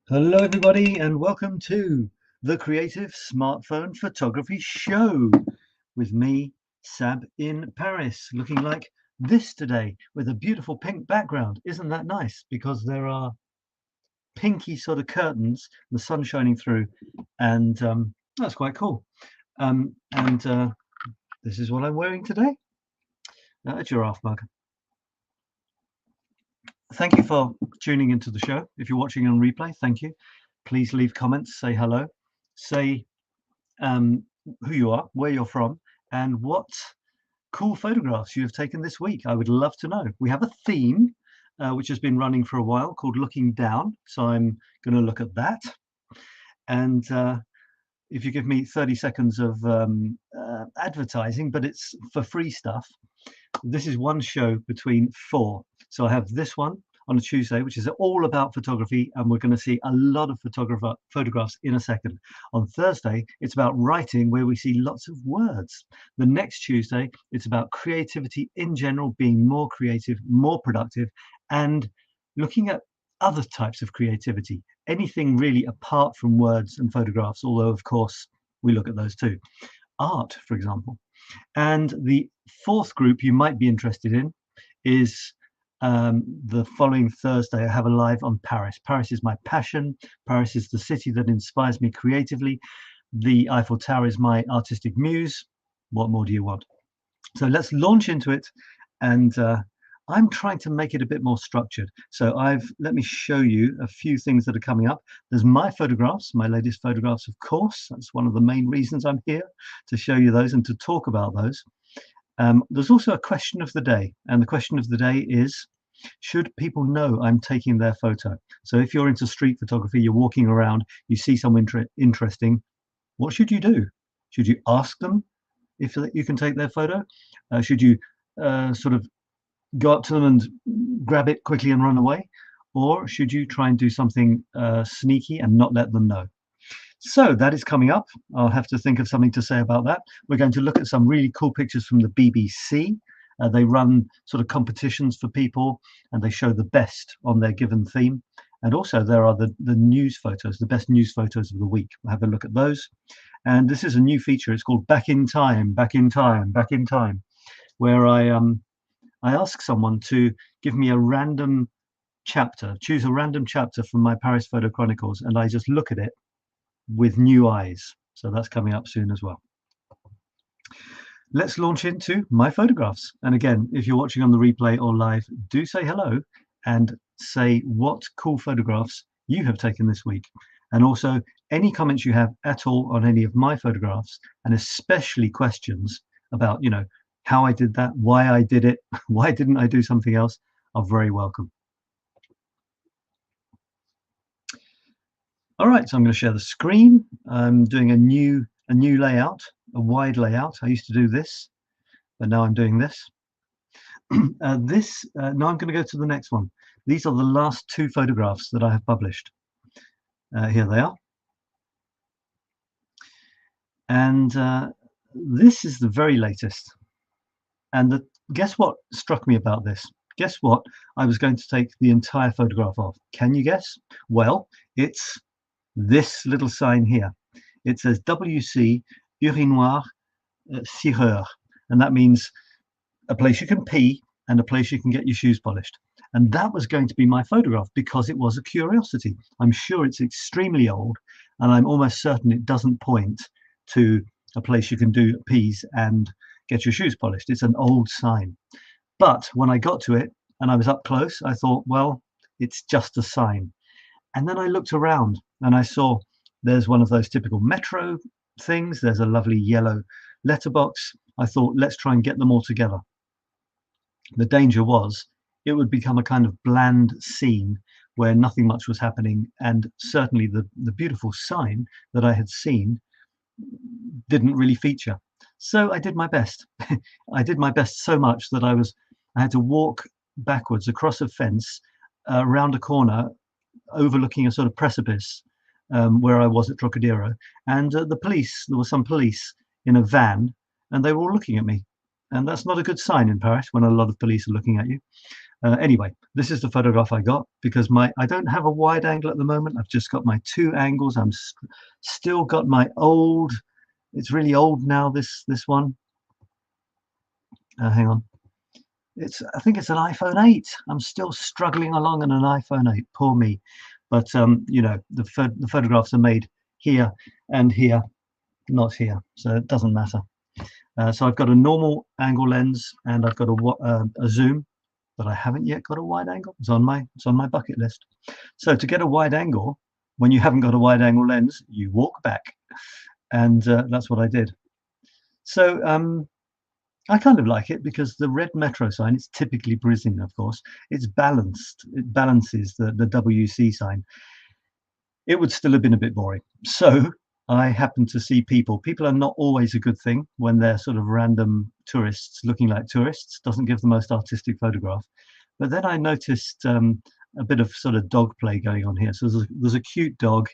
Hello everybody and welcome to the Creative Smartphone Photography Show with me, Sab in Paris, looking like this today with a beautiful pink background. Isn't that nice? Because there are pinky sort of curtains, the sun shining through, and that's quite cool. This is what I'm wearing today, a giraffe mug. Thank you for tuning into the show. If you're watching on replay, thank you. Please leave comments, say hello, say who you are, where you're from, and what cool photographs you have taken this week. I would love to know. We have a theme which has been running for a while called Looking Down, so I'm going to look at that. And if you give me 30 seconds of advertising, but it's for free stuff. This is one show between 4. So I have this one on a Tuesday, which is all about photography, and we're going to see a lot of photographs in a second. On Thursday, it's about writing, where we see lots of words. The next Tuesday, it's about creativity in general, being more creative, more productive, and looking at other types of creativity, anything really apart from words and photographs, although of course we look at those too. Art, for example. And the fourth group you might be interested in is the following Thursday. I have a live on Paris. Paris is my passion. Paris is the city that inspires me creatively. The Eiffel Tower is my artistic muse. What more do you want? So let's launch into it, and I'm trying to make it a bit more structured. So let me show you a few things that are coming up. There's my photographs, my latest photographs, of course. That's one of the main reasons I'm here, to show you those and to talk about those. There's also a question of the day, and the question of the day is, should people know I'm taking their photo? So if you're into street photography, you're walking around, you see someone interesting, what should you do? Should you ask them if you can take their photo? Should you sort of go up to them and grab it quickly and run away? Or should you try and do something sneaky and not let them know? So that is coming up. I'll have to think of something to say about that. We're going to look at some really cool pictures from the BBC. They run sort of competitions for people, and they show the best on their given theme. And also there are the news photos, the best news photos of the week. We'll have a look at those. And this is a new feature. It's called Back in Time, Back in Time, Back in Time, where I ask someone to give me a random chapter, choose a random chapter from my Paris Photo Chronicles, and I just look at it with new eyes. So that's coming up soon as well. Let's launch into my photographs. And again, if you're watching on the replay or live, do say hello and say what cool photographs you have taken this week. And also any comments you have at all on any of my photographs, and especially questions about, you know, how I did that, why I did it, why didn't I do something else, are very welcome. All right, so I'm going to share the screen. I'm doing a new layout, a wide layout. I used to do this, but now I'm doing this. Now I'm going to go to the next one. These are the last 2 photographs that I have published. Here they are. And this is the very latest. And guess what struck me about this? Guess what I was going to take the entire photograph of? Can you guess? Well, it's this little sign here. It says WC urinoir tireur, and that means a place you can pee and a place you can get your shoes polished. And that was going to be my photograph because it was a curiosity. I'm sure it's extremely old, and I'm almost certain it doesn't point to a place you can do pees and get your shoes polished. It's an old sign. But when I got to it and I was up close, I thought, well, it's just a sign. And then I looked around and I saw there's one of those typical metro things. There's a lovely yellow letterbox. I thought, let's try and get them all together. The danger was it would become a kind of bland scene where nothing much was happening, and certainly the beautiful sign that I had seen didn't really feature. So I did my best. I did my best so much that I had to walk backwards across a fence, around a corner, overlooking a sort of precipice, where I was at Trocadero, and there were some police in a van, and they were all looking at me. And that's not a good sign in Paris when a lot of police are looking at you. Anyway, this is the photograph I got because I don't have a wide angle at the moment. I've just got my 2 angles. I'm still got my old. It's really old now. This one. Hang on. I think it's an iPhone 8. I'm still struggling along on an iPhone 8. Poor me. But you know, the photographs are made here and here, not here, so it doesn't matter. So I've got a normal angle lens and I've got a zoom, but I haven't yet got a wide angle. It's on my bucket list. So to get a wide angle, when you haven't got a wide angle lens, you walk back, and that's what I did. So I kind of like it because the red metro sign, it's typically Parisian, of course. It's balanced. It balances the WC sign. It would still have been a bit boring. So I happen to see people. People are not always a good thing when they're sort of random tourists looking like tourists. Doesn't give the most artistic photograph. But then I noticed a bit of sort of dog play going on here. So there's a cute dog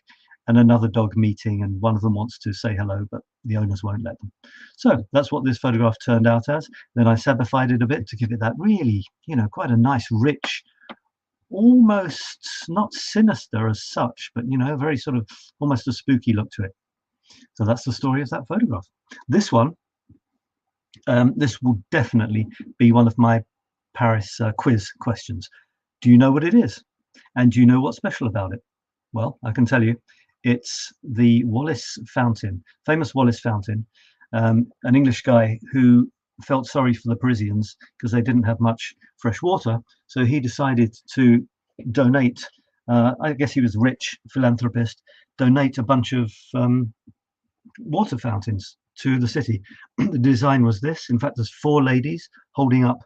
and another dog meeting, and one of them wants to say hello, but the owners won't let them. So that's what this photograph turned out as. Then I sabified it a bit to give it that really, you know, quite a nice, rich, almost not sinister as such, but, you know, very sort of almost a spooky look to it. So that's the story of that photograph. This one, this will definitely be one of my Paris quiz questions. Do you know what it is? And do you know what's special about it? Well, I can tell you. It's the Wallace Fountain, famous Wallace Fountain, an English guy who felt sorry for the Parisians because they didn't have much fresh water. So he decided to donate, I guess he was rich, philanthropist, donate a bunch of water fountains to the city. The design was this. In fact, there's 4 ladies holding up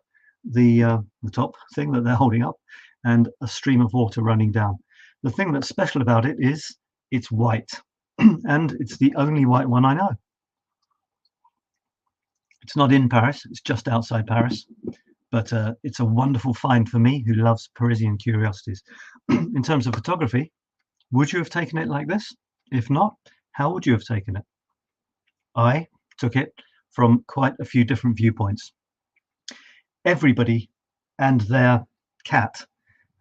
the top thing that they're holding up and a stream of water running down. The thing that's special about it is it's white, and it's the only white one I know. It's not in Paris, it's just outside Paris, but it's a wonderful find for me who loves Parisian curiosities. In terms of photography, would you have taken it like this? If not, how would you have taken it? I took it from quite a few different viewpoints. Everybody and their cat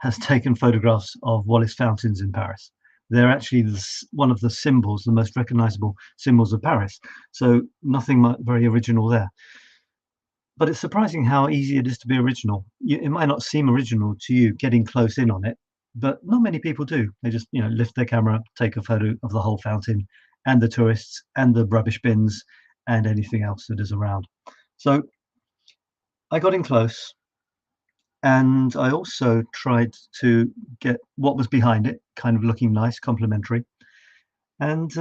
has taken photographs of Wallace fountains in Paris. They're actually one of the symbols, the most recognizable symbols of Paris. So nothing very original there. But it's surprising how easy it is to be original. It might not seem original to you getting close in on it, but not many people do. They just, you know, lift their camera, take a photo of the whole fountain and the tourists and the rubbish bins and anything else that is around. So I got in close. And I also tried to get what was behind it, kind of looking nice, complimentary. And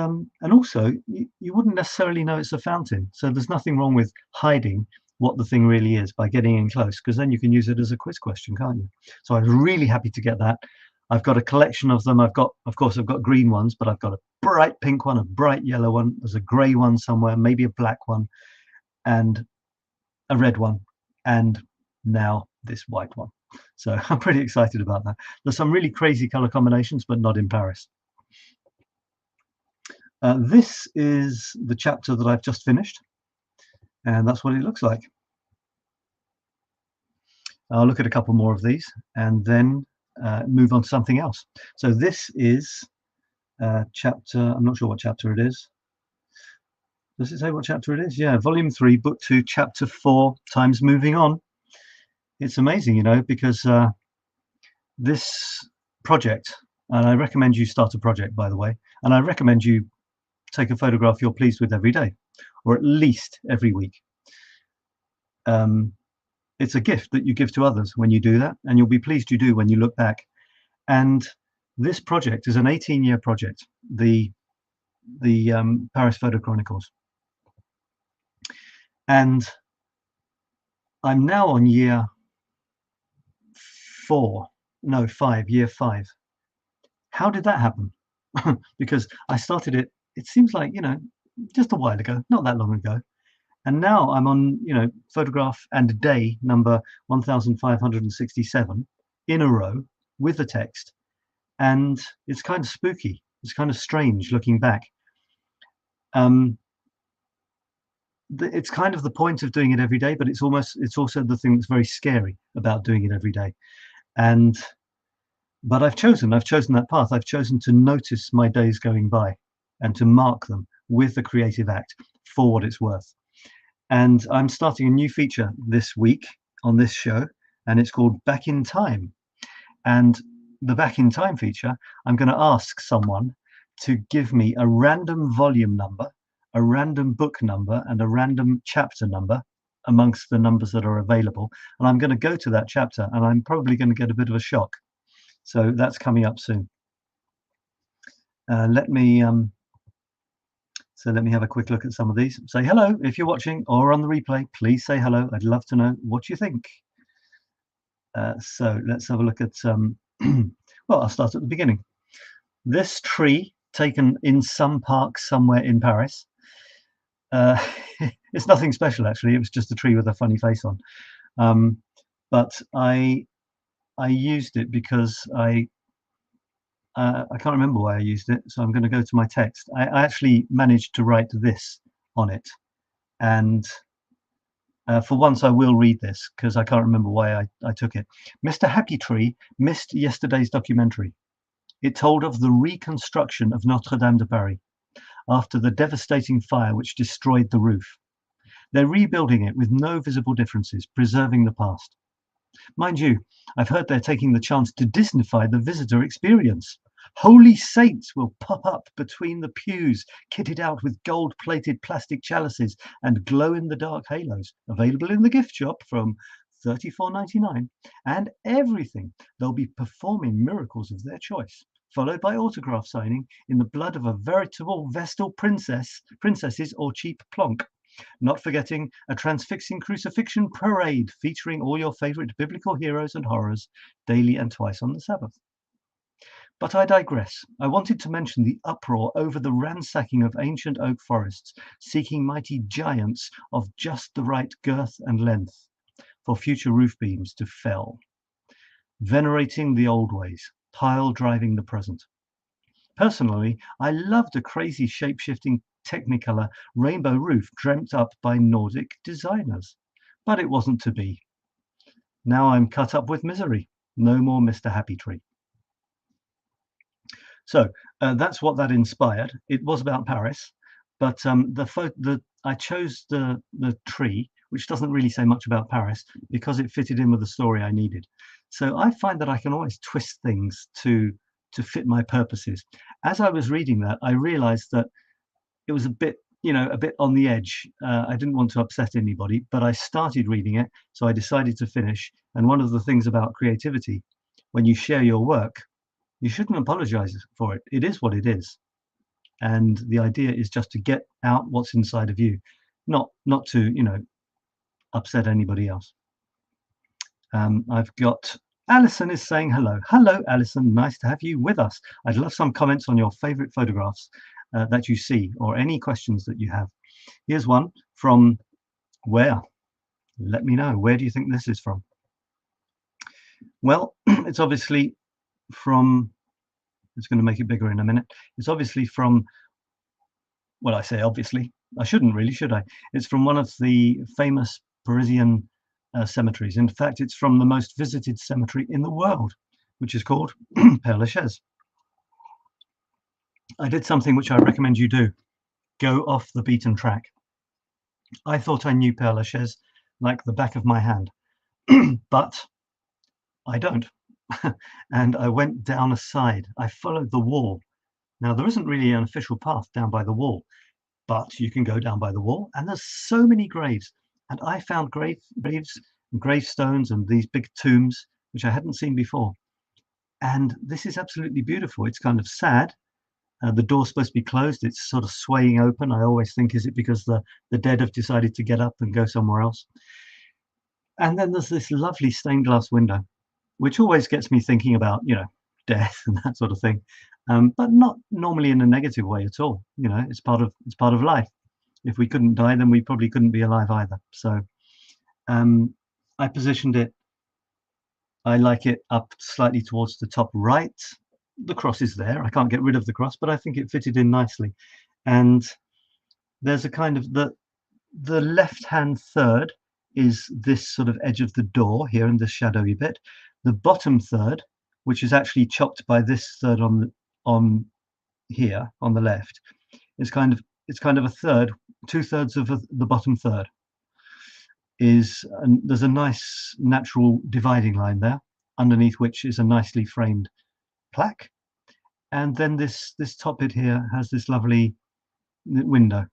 also, you wouldn't necessarily know it's a fountain. So there's nothing wrong with hiding what the thing really is by getting in close, because then you can use it as a quiz question, can't you? So I was really happy to get that. I've got a collection of them. Of course, I've got green ones, but I've got a bright pink one, a bright yellow one. There's a grey one somewhere, maybe a black one, and a red one, and now this white one. So I'm pretty excited about that. There's some really crazy color combinations, but not in Paris. This is the chapter that I've just finished, and that's what it looks like. I'll look at a couple more of these and then move on to something else. So this is chapter, I'm not sure what chapter it is. Does it say what chapter it is? Yeah, volume 3, book 2, chapter 4, times moving on. It's amazing, you know, because this project, and I recommend you start a project, by the way, and I recommend you take a photograph you're pleased with every day, or at least every week. It's a gift that you give to others when you do that, and you'll be pleased you do when you look back. And this project is an 18-year project, the Paris Photo Chronicles. And I'm now on year 5. How did that happen? Because I started it seems like, you know, just a while ago, not that long ago. And now I'm on, you know, photograph and day number 1567 in a row with the text. And it's kind of spooky. It's kind of strange looking back. it's kind of the point of doing it every day, but it's also the thing that's very scary about doing it every day. But I've chosen that path. I've chosen to notice my days going by and to mark them with the creative act for what it's worth. And I'm starting a new feature this week on this show, and it's called Back in Time. And the Back in Time feature, I'm going to ask someone to give me a random volume number, a random book number, and a random chapter number amongst the numbers that are available. And I'm going to go to that chapter, and I'm probably going to get a bit of a shock. So that's coming up soon. Let me have a quick look at some of these. Say hello if you're watching or on the replay. Please say hello. I'd love to know what you think. So let's have a look at well, I'll start at the beginning. This tree taken in some park somewhere in Paris. It's nothing special, actually. It was just a tree with a funny face on. But I used it because I can't remember why I used it, so I'm going to go to my text. I actually managed to write this on it, and for once I will read this because I can't remember why I took it. Mr. Happy Tree missed yesterday's documentary. It told of the reconstruction of Notre-Dame de Paris after the devastating fire which destroyed the roof. They're rebuilding it with no visible differences, preserving the past. Mind you, I've heard they're taking the chance to Disneyfy the visitor experience. Holy saints will pop up between the pews, kitted out with gold-plated plastic chalices and glow-in-the-dark halos, available in the gift shop from $34.99, and everything. They'll be performing miracles of their choice, followed by autograph signing in the blood of a veritable Vestal princesses or cheap plonk. Not forgetting a transfixing crucifixion parade featuring all your favorite biblical heroes and horrors daily and twice on the Sabbath. But I digress. I wanted to mention the uproar over the ransacking of ancient oak forests, seeking mighty giants of just the right girth and length for future roof beams to fell. Venerating the old ways, pile driving the present. Personally, I loved a crazy shape-shifting Technicolor rainbow roof dreamt up by Nordic designers, but it wasn't to be. Now I'm cut up with misery. No more Mr. Happy Tree. So that's what that inspired. It was about Paris, but I chose the tree, which doesn't really say much about Paris, because it fitted in with the story I needed. So I find that I can always twist things to fit my purposes. As I was reading that, I realized that it was a bit on the edge. I didn't want to upset anybody, but I started reading it, so I decided to finish. And one of the things about creativity, when you share your work, you shouldn't apologize for it. It is what it is. And the idea is just to get out what's inside of you, not to, upset anybody else. I've got Alison is saying hello. Hello, Alison. Nice to have you with us. I'd love some comments on your favorite photographs that you see, or any questions that you have. Here's one from where? Let me know. Where do you think this is from? Well, it's obviously from, it's going to make it bigger in a minute. It's obviously from, well, I say obviously, I shouldn't really, should I? It's from one of the famous Parisian cemeteries. In fact, it's from the most visited cemetery in the world, which is called Père-Lachaise. I did something which I recommend you do. Go off the beaten track. I thought I knew Père-Lachaise like the back of my hand, but I don't. And I went down a side. I followed the wall. Now, there isn't really an official path down by the wall, but you can go down by the wall, and there's so many graves. And I found graves and gravestones and these big tombs, which I hadn't seen before. And this is absolutely beautiful. It's kind of sad. The door's supposed to be closed. It's sort of swaying open. I always think, is it because the dead have decided to get up and go somewhere else? And then there's this lovely stained glass window, which always gets me thinking about, death and that sort of thing, but not normally in a negative way at all. It's part of life. If we couldn't die, then we probably couldn't be alive either. So I positioned it. I like it up slightly towards the top right. The cross is there. I can't get rid of the cross, but I think it fitted in nicely. And there's a kind of the left-hand third is this sort of edge of the door here in this shadowy bit. The bottom third, which is actually chopped by this third on here on the left, is kind of a third, 2/3 of the bottom third. And there's a nice natural dividing line there, underneath which is a nicely framed plaque. And then this top bit here has this lovely window.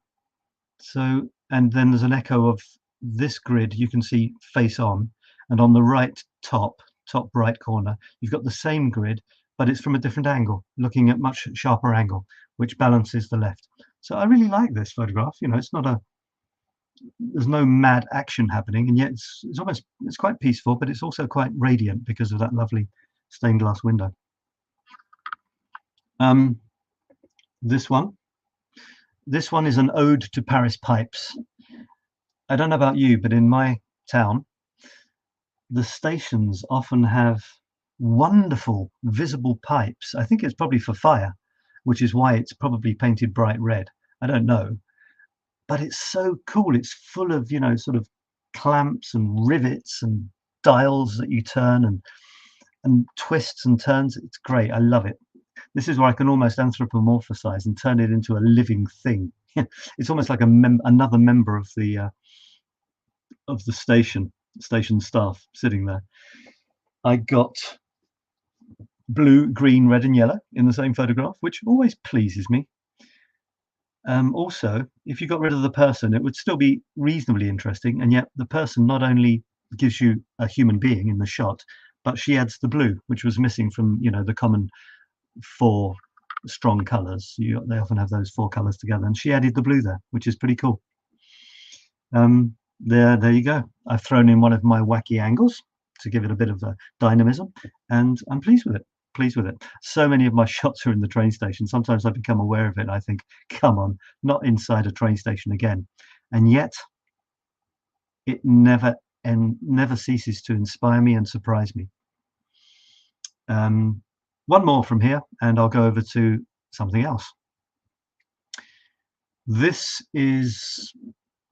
So, and then there's an echo of this grid you can see face on, and on the right top right corner, you've got the same grid, but it's from a different angle, looking at much sharper angle, which balances the left. So I really like this photograph. You know, there's no mad action happening, and yet it's quite peaceful, but it's also quite radiant because of that lovely stained glass window. This one is an ode to Paris pipes. I don't know about you, but in my town, the stations often have wonderful visible pipes. I think it's probably for fire, which is why it's probably painted bright red. I don't know, but it's so cool. It's full of, you know, sort of clamps and rivets and dials that you turn and twists and turns. It's great. I love it. This is where I can almost anthropomorphize and turn it into a living thing. It's almost like another member of the station staff sitting there. I got blue, green, red, and yellow in the same photograph, which always pleases me. Also, if you got rid of the person, it would still be reasonably interesting, and yet the person not only gives you a human being in the shot, but she adds the blue, which was missing from, you know, the common 4 strong colors. They often have those 4 colors together, and she added the blue there, which is pretty cool. There you go. I've thrown in one of my wacky angles to give it a bit of dynamism, and I'm pleased with it. So many of my shots are in the train station. Sometimes I become aware of it and I think, come on, not inside a train station again. And yet it never ceases to inspire me and surprise me. One more from here and I'll go over to something else. This is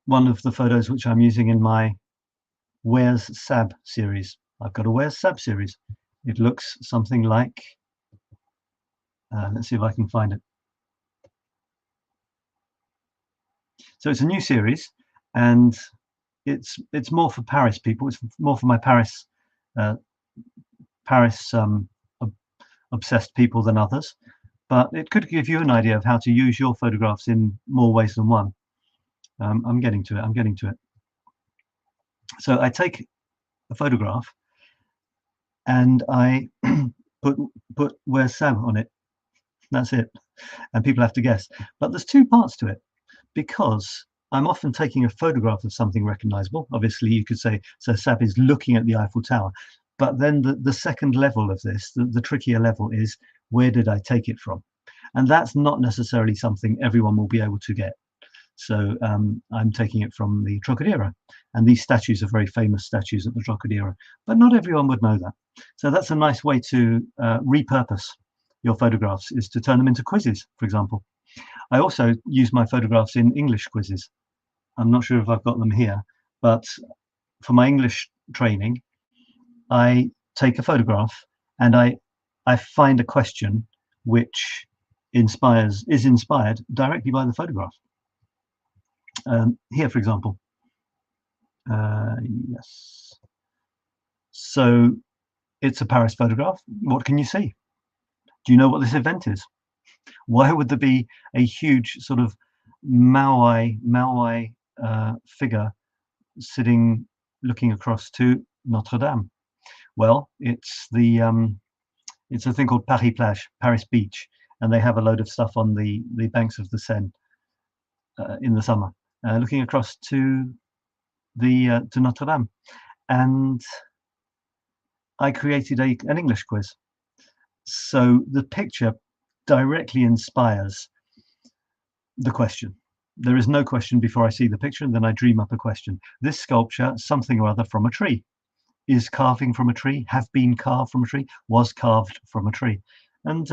one of the photos which I'm using in my Where's Sab series. I've got a Where's Sab series. It looks something like, let's see if I can find it. So it's a new series, and it's more for Paris people. It's more for my Paris obsessed people than others, but it could give you an idea of how to use your photographs in more ways than one. I'm getting to it. So I take a photograph and I put Where's Sab on it. That's it, and people have to guess. But there's 2 parts to it, because I'm often taking a photograph of something recognizable. Obviously you could say, so Sab is looking at the Eiffel Tower, but then the second level of this, the trickier level, is where did I take it from? And that's not necessarily something everyone will be able to get. So I'm taking it from the Trocadero, and these statues are very famous statues at the Trocadero, but not everyone would know that. So that's a nice way to repurpose your photographs, is to turn them into quizzes, for example. I also use my photographs in English quizzes. I'm not sure if I've got them here, but for my English training, I take a photograph and I find a question which is inspired directly by the photograph. Here, for example, yes. So it's a Paris photograph. What can you see? Do you know what this event is? Why would there be a huge sort of Maui figure sitting, looking across to Notre Dame? Well, it's a thing called Paris-Plage, Paris Beach, and they have a load of stuff on the banks of the Seine in the summer, looking across to Notre Dame. And I created an English quiz. So the picture directly inspires the question. There is no question before I see the picture, and then I dream up a question. This sculpture, something or other from a tree, is carving from a tree, have been carved from a tree, was carved from a tree. And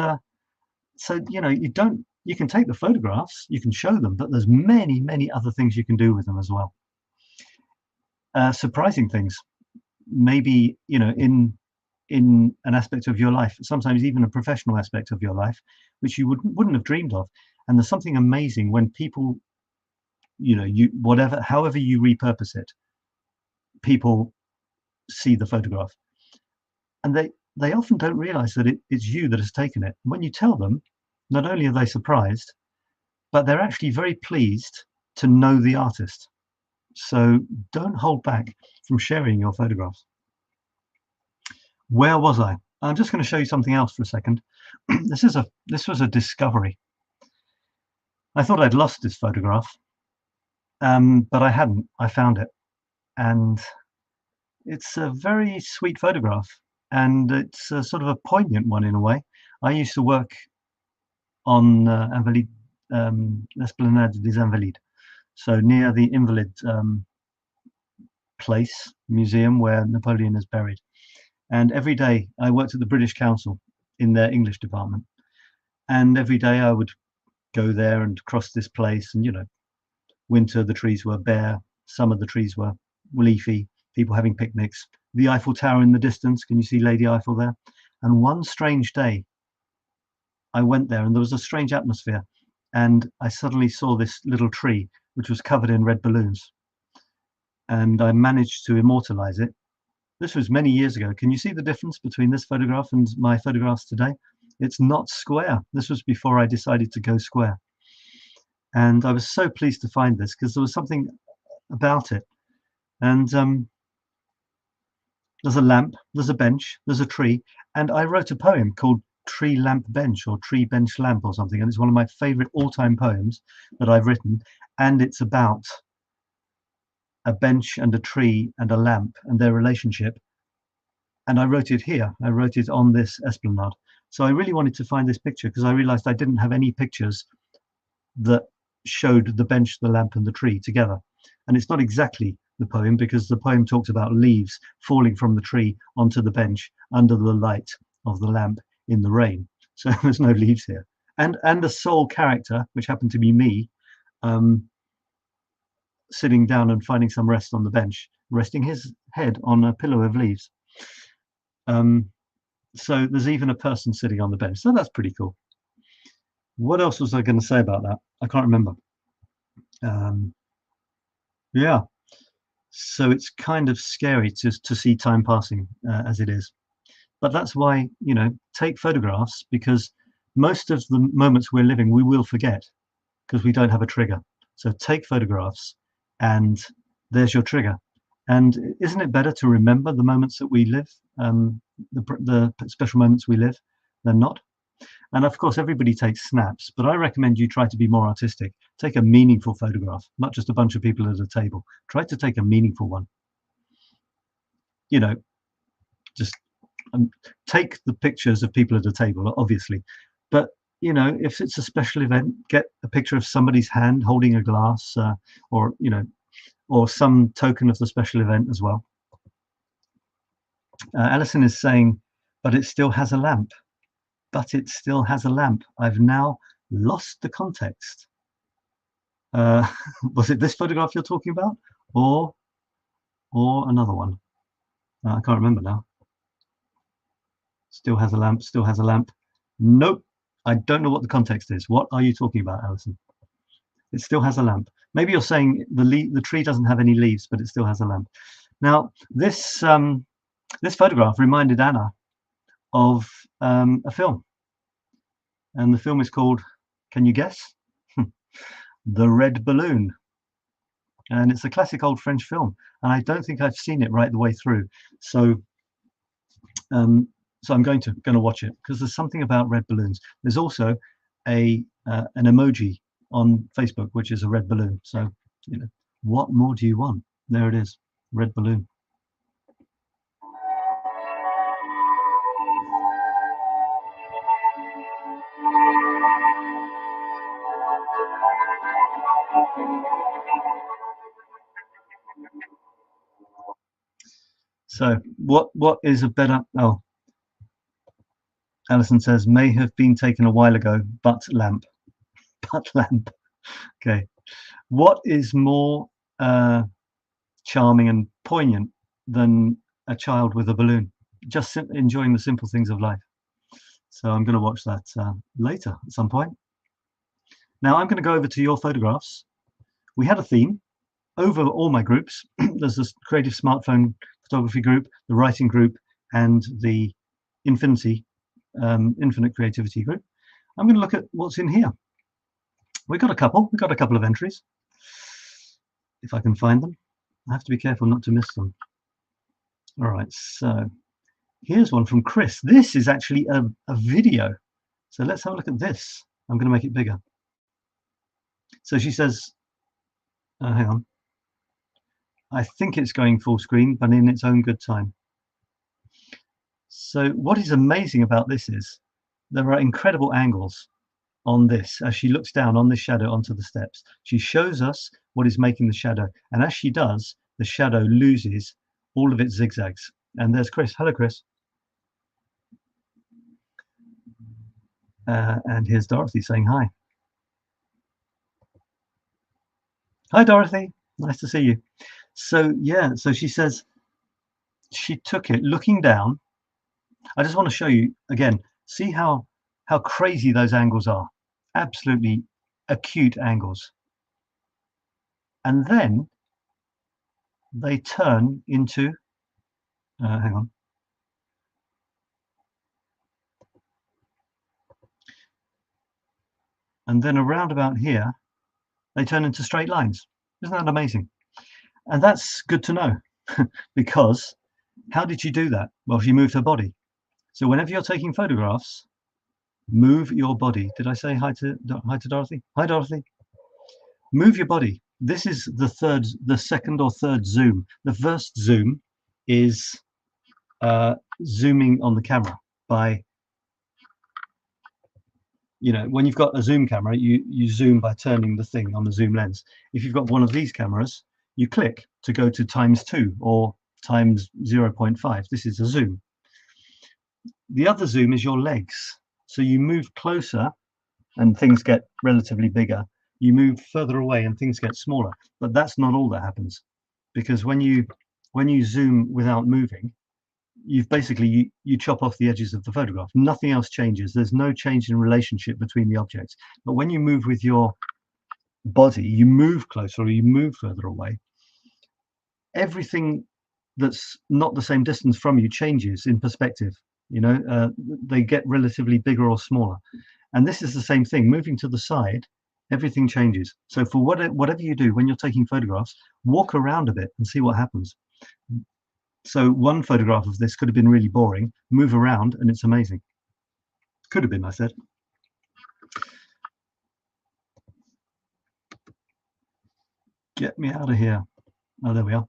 so, you know, you can take the photographs, you can show them, but there's many other things you can do with them as well. surprising things, maybe, you know, in an aspect of your life, sometimes even a professional aspect of your life, which you wouldn't have dreamed of. And there's something amazing when people, you know, however you repurpose it, people see the photograph, and they often don't realize that it's you that has taken it. When you tell them, not only are they surprised, but they're actually very pleased to know the artist. So don't hold back from sharing your photographs. Where was I? I'm just going to show you something else for a second. This was a discovery. I thought I'd lost this photograph, but I hadn't. I found it, and it's a very sweet photograph, and it's a sort of a poignant one in a way. I used to work on l'Esplanade des Invalides, so near the Invalid place, museum where Napoleon is buried. And every day I worked at the British Council in their English department, and every day I would go there and cross this place, and, you know, winter the trees were bare, summer the trees were leafy, people having picnics, the Eiffel Tower in the distance, can you see Lady Eiffel there? And one strange day I went there and there was a strange atmosphere, and I suddenly saw this little tree which was covered in red balloons, and I managed to immortalize it. This was many years ago. Can you see the difference between this photograph and my photographs today? It's not square. This was before I decided to go square. And I was so pleased to find this because there was something about it. And there's a lamp, there's a bench, there's a tree, and I wrote a poem called Tree Lamp Bench, or Tree Bench Lamp or something, and it's one of my favorite all-time poems that I've written, and it's about a bench and a tree and a lamp and their relationship. And I wrote it here. I wrote it on this esplanade. So I really wanted to find this picture because I realized I didn't have any pictures that showed the bench, the lamp, and the tree together. And it's not exactly the poem, because the poem talks about leaves falling from the tree onto the bench under the light of the lamp in the rain. So there's no leaves here. And the sole character, which happened to be me, sitting down and finding some rest on the bench, resting his head on a pillow of leaves. So there's even a person sitting on the bench. So that's pretty cool. What else was I going to say about that? I can't remember. Yeah. So it's kind of scary to see time passing as it is. But that's why, you know, take photographs, because most of the moments we're living, we will forget because we don't have a trigger. So take photographs, and there's your trigger. And isn't it better to remember the moments that we live, the special moments we live, than not? And of course, everybody takes snaps, but I recommend you try to be more artistic. Take a meaningful photograph, not just a bunch of people at a table. Try to take a meaningful one. You know, just take the pictures of people at a table, obviously, but, you know, if it's a special event, get a picture of somebody's hand holding a glass, or, you know, or some token of the special event as well. Alison is saying, but it still has a lamp. But it still has a lamp. I've now lost the context. Was it this photograph you're talking about, or another one? I can't remember now. Still has a lamp. Still has a lamp. Nope. I don't know what the context is. What are you talking about, Alison? It still has a lamp. Maybe you're saying the tree doesn't have any leaves, but it still has a lamp. Now, this this photograph reminded Anna of a film, and the film is called, can you guess? The Red Balloon. And it's a classic old French film, and I don't think I've seen it right the way through. So so I'm going to watch it because there's something about red balloons. There's also an emoji on Facebook which is a red balloon. So, you know, what more do you want? There it is, red balloon. So what is a better, oh, Alison says, may have been taken a while ago, but lamp. But lamp. Okay. What is more charming and poignant than a child with a balloon, just enjoying the simple things of life. So I'm going to watch that later at some point. Now I'm going to go over to your photographs. We had a theme over all my groups. There's this creative smartphone photography group, the writing group, and the infinite creativity group. I'm going to look at what's in here. We've got a couple of entries. If I can find them, I have to be careful not to miss them. All right, so here's one from Chris. This is actually a video. So let's have a look at this. I'm going to make it bigger. So she says, hang on. I think it's going full screen, but in its own good time. So what is amazing about this is there are incredible angles on this as she looks down on this shadow onto the steps. She shows us what is making the shadow, and as she does, the shadow loses all of its zigzags. And there's Chris. Hello, Chris. And here's Dorothy saying hi. Hi, Dorothy. Nice to see you. So yeah, so she says she took it looking down. I just want to show you again, see how crazy those angles are. Absolutely acute angles. And then they turn into, hang on. And then around about here, they turn into straight lines. Isn't that amazing? And that's good to know because how did she do that? Well, she moved her body. So whenever you're taking photographs, move your body. Did I say hi to Dorothy? Hi, Dorothy. Move your body. This is the second or third zoom. The first zoom is zooming on the camera by, you know, when you've got a zoom camera, you zoom by turning the thing on the zoom lens. If you've got one of these cameras, you click to go to ×2 or ×0.5. This is a zoom. The other zoom is your legs. So you move closer and things get relatively bigger. You move further away and things get smaller. But that's not all that happens, because when you zoom without moving, you've basically you chop off the edges of the photograph. Nothing else changes. There's no change in relationship between the objects. But when you move with your body, you move closer or you move further away. Everything that's not the same distance from you changes in perspective. You know, they get relatively bigger or smaller. And this is the same thing. Moving to the side, everything changes. So for whatever you do when you're taking photographs, walk around a bit and see what happens. So one photograph of this could have been really boring. Move around and it's amazing. Could have been, I said. Get me out of here. Oh, there we are.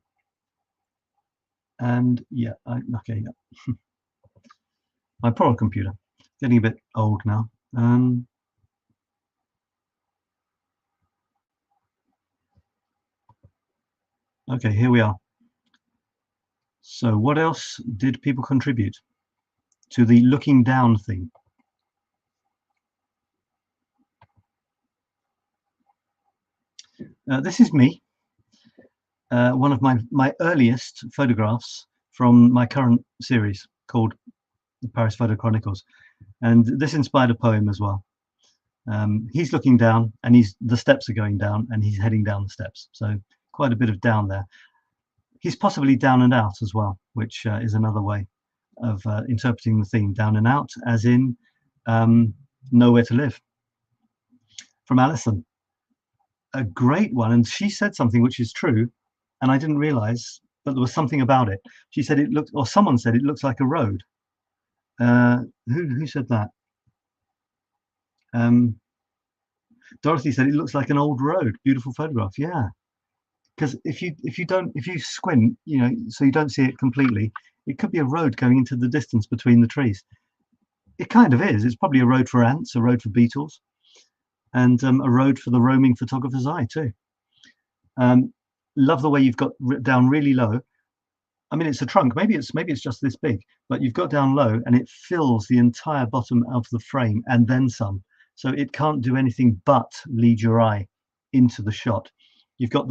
And yeah, okay, yeah. My poor computer, getting a bit old now. Okay, here we are. So what else did people contribute to the looking down theme? This is me, one of my earliest photographs from my current series called The Paris Photo Chronicles, and this inspired a poem as well. He's looking down, and the steps are going down, and he's heading down the steps. So quite a bit of down there. He's possibly down and out as well, which is another way of interpreting the theme. Down and out, as in nowhere to live. From Alison, a great one, and she said something which is true, and I didn't realize, but there was something about it. She said it looked, or someone said it looks like a road. Who said that? Dorothy said it looks like an old road. Beautiful photograph. Yeah, because if you squint, you know, so you don't see it completely, it could be a road going into the distance between the trees. It kind of is. It's probably a road for ants, a road for beetles, and a road for the roaming photographer's eye too. Love the way you've got down really low. I mean, it's a trunk. Maybe it's just this big, but you've got down low, and it fills the entire bottom of the frame and then some. So it can't do anything but lead your eye into the shot. You've got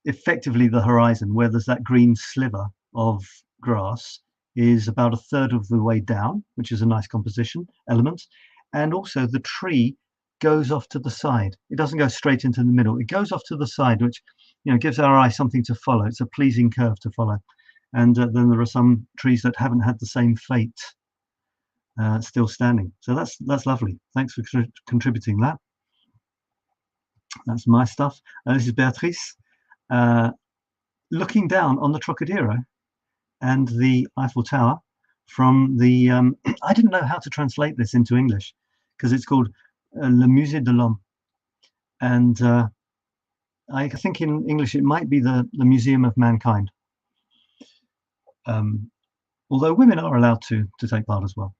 effectively the horizon, where there's that green sliver of grass, is about 1/3 of the way down, which is a nice composition element. And also the tree goes off to the side. It doesn't go straight into the middle. It goes off to the side, which, you know, gives our eye something to follow. It's a pleasing curve to follow. And then there are some trees that haven't had the same fate, still standing. So that's lovely. Thanks for contributing that. That's my stuff. This is Beatrice looking down on the Trocadero and the Eiffel Tower from the I didn't know how to translate this into English, because it's called Le Musée de l'Homme, and I think in English it might be the Museum of Mankind, although women are allowed to take part as well.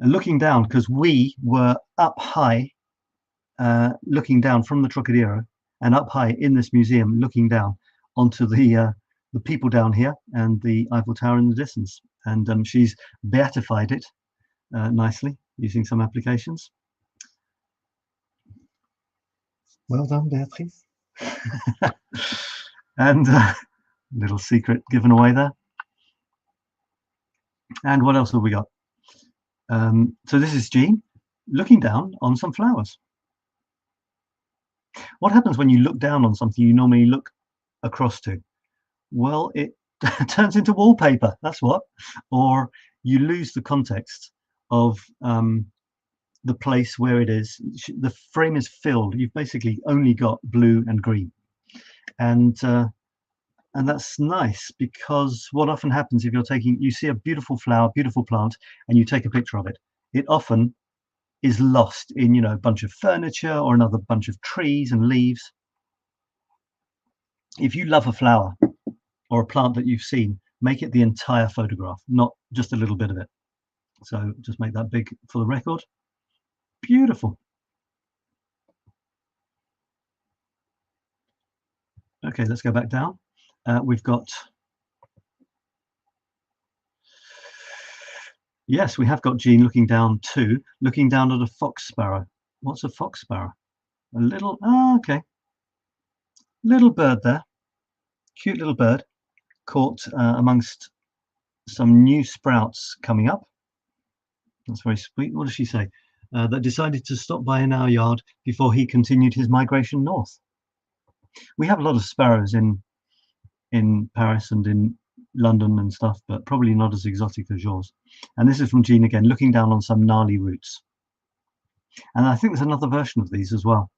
And looking down, because we were up high, looking down from the Trocadero, and up high in this museum, looking down onto the people down here and the Eiffel Tower in the distance. And she's beatified it nicely using some applications. Well done, Beatrice. And little secret given away there. And what else have we got? So this is Jean looking down on some flowers. What happens when you look down on something you normally look across to? Well, it turns into wallpaper, that's what. Or you lose the context of the place where it is. The frame is filled. You've basically only got blue and green. And that's nice, because what often happens if you see a beautiful flower, beautiful plant, and you take a picture of it, it often is lost in, you know, a bunch of furniture or another bunch of trees and leaves. If you love a flower or a plant that you've seen, make it the entire photograph, not just a little bit of it. So just make that big for the record. Beautiful. Okay, let's go back down. We've got, yes, we have got Jean looking down too, looking down at a fox sparrow. What's a fox sparrow? A little, okay, little bird there, cute little bird, caught amongst some new sprouts coming up. That's very sweet. What does she say? That decided to stop by in our yard before he continued his migration north. We have a lot of sparrows in Paris and in London and stuff, but probably not as exotic as yours. And this is from Jean again, looking down on some gnarly roots. And I think there's another version of these as well.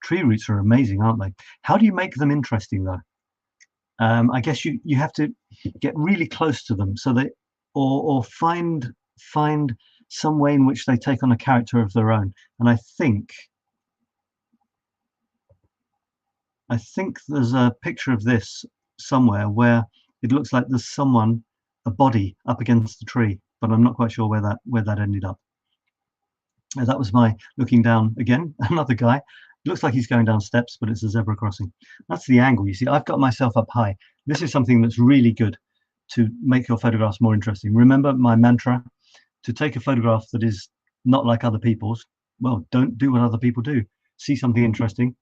Tree roots are amazing, aren't they? How do you make them interesting though? I guess you have to get really close to them, so they, or find some way in which they take on a character of their own. And I think there's a picture of this somewhere where it looks like there's someone, a body up against the tree, but I'm not quite sure where that ended up. And that was my looking down again. Another guy. Looks like he's going down steps, but it's a zebra crossing. That's the angle. You see, I've got myself up high. This is something that's really good to make your photographs more interesting. Remember my mantra: to take a photograph that is not like other people's, well, don't do what other people do. See something interesting,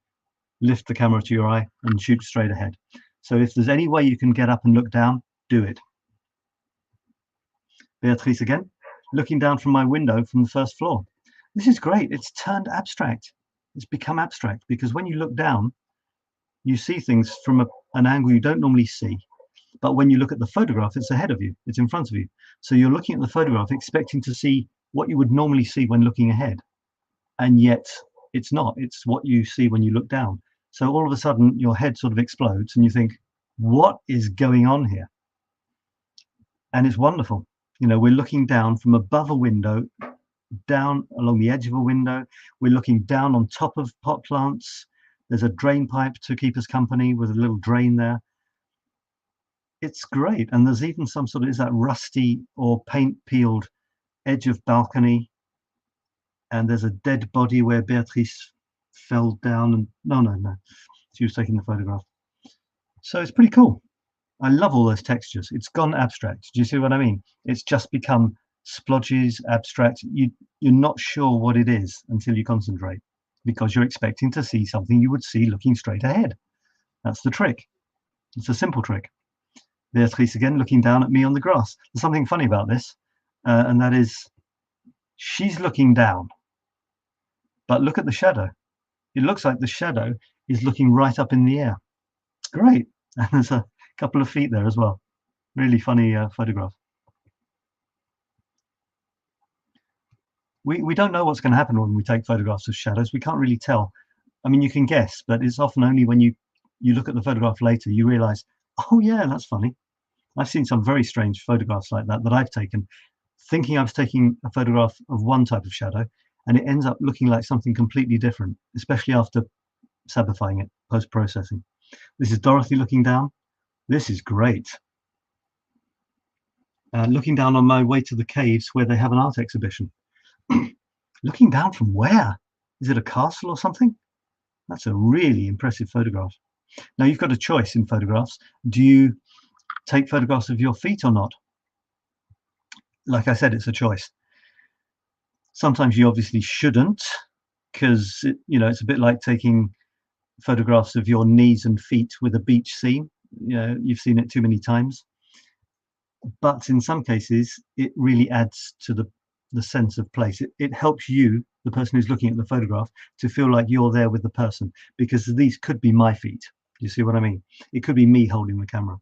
lift the camera to your eye and shoot straight ahead. So if there's any way you can get up and look down, do it. Beatrice again, looking down from my window from the first floor. This is great. It's turned abstract. It's become abstract, because when you look down, you see things from an angle you don't normally see. But when you look at the photograph, it's ahead of you, it's in front of you. So you're looking at the photograph expecting to see what you would normally see when looking ahead. And yet it's not, it's what you see when you look down. So all of a sudden your head sort of explodes and you think, what is going on here? And it's wonderful. You know, we're looking down from above a window, down along the edge of a window. We're looking down on top of pot plants. There's a drain pipe to keep us company with a little drain there. It's great. And there's even some sort of, is that rusty or paint peeled edge of balcony. And there's a dead body where Beatrice fell down and no, she was taking the photograph. So it's pretty cool. I love all those textures. It's gone abstract. Do you see what I mean? It's just become splodges, abstract. You're not sure what it is until you concentrate, because you're expecting to see something you would see looking straight ahead. That's the trick. It's a simple trick. Beatrice again looking down at me on the grass. There's something funny about this, and that is she's looking down, but look at the shadow. It looks like the shadow is looking right up in the air. Great. And there's a couple of feet there as well. Really funny photograph. We don't know what's going to happen when we take photographs of shadows. We can't really tell. I mean, you can guess, but it's often only when you look at the photograph later you realize, oh yeah, that's funny. I've seen some very strange photographs like that I've taken, thinking I was taking a photograph of one type of shadow, and it ends up looking like something completely different, especially after sabifying it, post-processing. This is Dorothy looking down. This is great. Looking down on my way to the caves where they have an art exhibition. Looking down from where? Is it a castle or something? That's a really impressive photograph. Now you've got a choice in photographs. Do you take photographs of your feet or not? Like I said, it's a choice. Sometimes you obviously shouldn't, because it's a bit like taking photographs of your knees and feet with a beach scene. You've seen it too many times. But in some cases, it really adds to the sense of place. It helps you, the person who's looking at the photograph, to feel like you're there with the person, because these could be my feet. You see what I mean? It could be me holding the camera.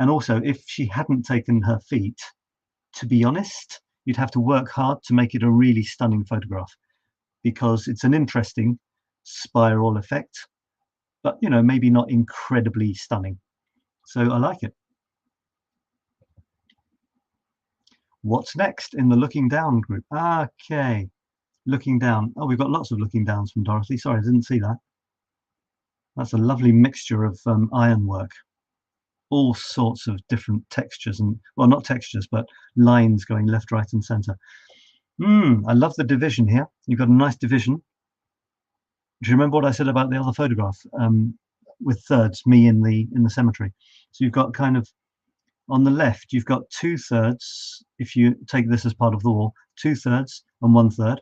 And also, if she hadn't taken her feet, to be honest, you'd have to work hard to make it a really stunning photograph, because it's an interesting spiral effect, but maybe not incredibly stunning. So I like it. What's next in the looking down group? Okay, looking down. Oh, we've got lots of looking downs from Dorothy. Sorry, I didn't see that. That's a lovely mixture of ironwork, all sorts of different textures, and well, not textures, but lines going left, right, and center. I love the division here. You've got a nice division. Do you remember what I said about the other photograph with thirds, me in the cemetery? So you've got kind of, on the left, you've got 2/3, if you take this as part of the wall, 2/3 and 1/3.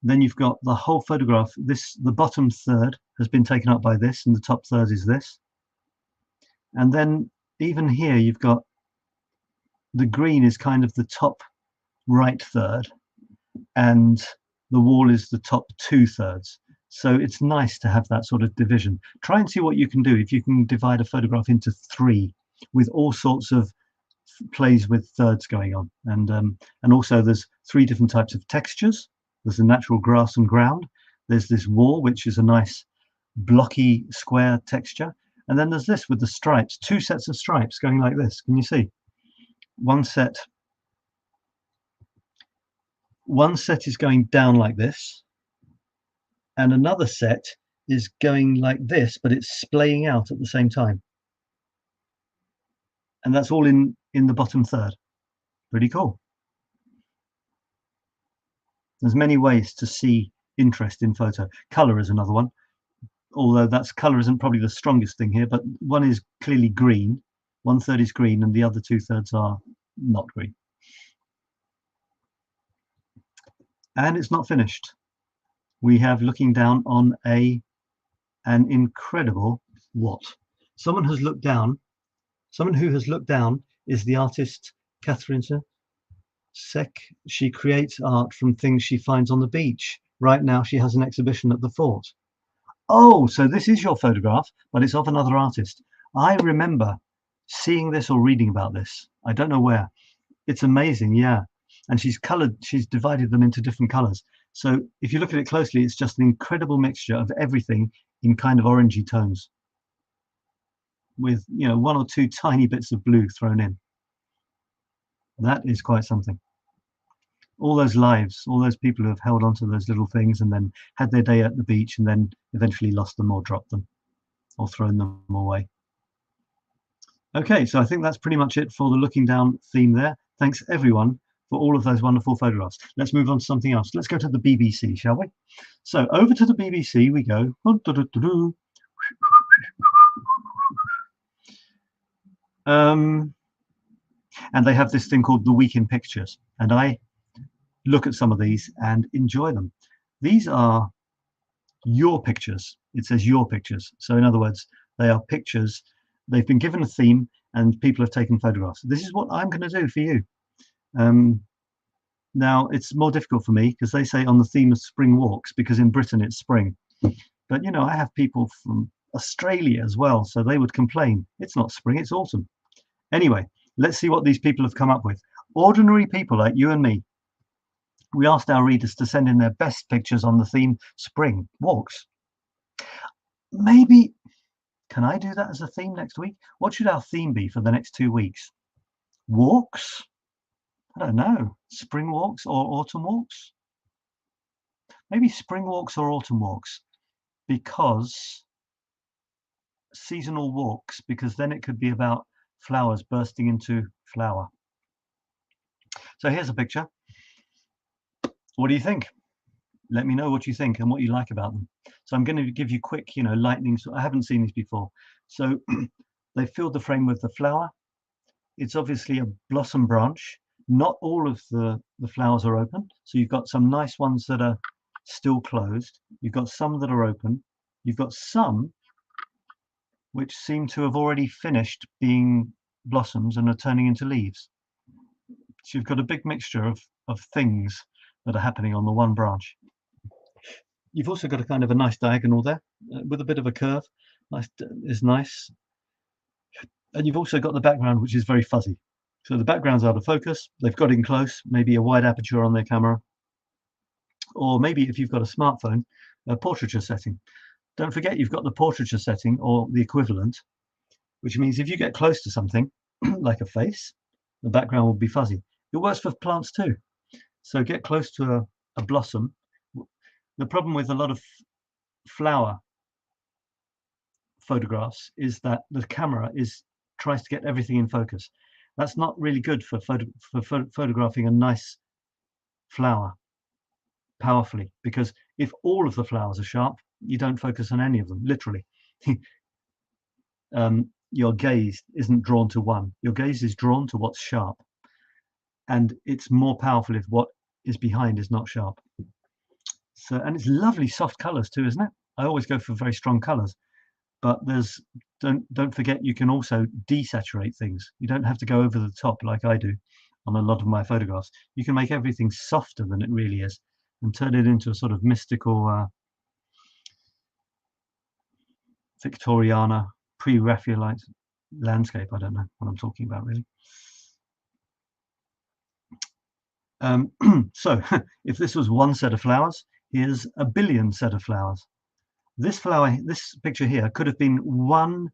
Then you've got the whole photograph. The bottom third has been taken up by this, and the top third is this. And then even here, you've got the green is kind of the top right third, and the wall is the top 2/3. So it's nice to have that sort of division. Try and see what you can do if you can divide a photograph into 3 with all sorts of plays with thirds going on. And also there's 3 different types of textures. There's the natural grass and ground. There's this wall, which is a nice blocky square texture. And then there's this with the stripes, 2 sets of stripes going like this. Can you see? One set is going down like this, and another set is going like this, but it's splaying out at the same time. And that's all in the bottom third. Pretty cool. There's many ways to see interest in photo. Color is another one, although color isn't probably the strongest thing here, but one is clearly green, 1/3 is green, and the other 2/3 are not green. And it's not finished. We have looking down on an incredible what? Someone who has looked down is the artist 𝗾𝗧𝗏 𝗧𝗏. She creates art from things she finds on the beach. Right now she has an exhibition at the fort. Oh, so this is your photograph, but it's of another artist. I remember seeing this or reading about this. I don't know where. It's amazing, yeah. And she's divided them into different colors. So if you look at it closely, it's just an incredible mixture of everything in kind of orangey tones, with 1 or 2 tiny bits of blue thrown in. That is quite something. All those lives, all those people who have held onto those little things and then had their day at the beach and then eventually lost them or dropped them or thrown them away. Okay, so I think that's pretty much it for the looking down theme there. Thanks everyone for all of those wonderful photographs. Let's move on to something else. Let's go to the BBC, shall we? So over to the BBC we go. And they have this thing called the Week in Pictures, and I look at some of these and enjoy them. These are your pictures. It says your pictures. So in other words, they are pictures they've been given a theme and people have taken photographs. This is what I'm going to do for you. Now it's more difficult for me because they say on the theme of spring walks, because in Britain it's spring. But you know, I have people from Australia as well, so they would complain. It's not spring, it's autumn. Anyway, let's see what these people have come up with. Ordinary people like you and me. We asked our readers to send in their best pictures on the theme spring walks. Maybe, can I do that as a theme next week? What should our theme be for the next 2 weeks? Walks? I don't know. Spring walks or autumn walks? Maybe spring walks or autumn walks, because seasonal walks, because then it could be about flowers bursting into flower. So here's a picture. What do you think? Let me know what you think and what you like about them. So I'm going to give you quick, you know, lightning. So I haven't seen these before. So they filled the frame with the flower. It's obviously a blossom branch. Not all of the flowers are open. So you've got some nice ones that are still closed. You've got some that are open. You've got some which seem to have already finished being blossoms and are turning into leaves. So you've got a big mixture of things that are happening on the one branch. You've also got a kind of a nice diagonal there with a bit of a curve. Nice is nice. And you've also got the background, which is very fuzzy. So the background's out of focus. They've got in close, maybe a wide aperture on their camera, or maybe if you've got a smartphone, a portraiture setting. Don't forget you've got the portraiture setting or the equivalent, which means if you get close to something like a face, the background will be fuzzy. It works for plants too. So get close to a blossom. The problem with a lot of flower photographs is that the camera tries to get everything in focus. That's not really good for photographing a nice flower powerfully, because if all of the flowers are sharp, you don't focus on any of them, literally. Your gaze isn't drawn to one. Your gaze is drawn to what's sharp. And it's more powerful if what is behind is not sharp. So, and it's lovely soft colors too, isn't it? I always go for very strong colors, but don't forget you can also desaturate things. You don't have to go over the top like I do on a lot of my photographs. You can make everything softer than it really is and turn it into a sort of mystical Victoriana, pre-Raphaelite landscape. I don't know what I'm talking about really. So if this was one set of flowers, here's a billion set of flowers. This flower, this picture here, could have been one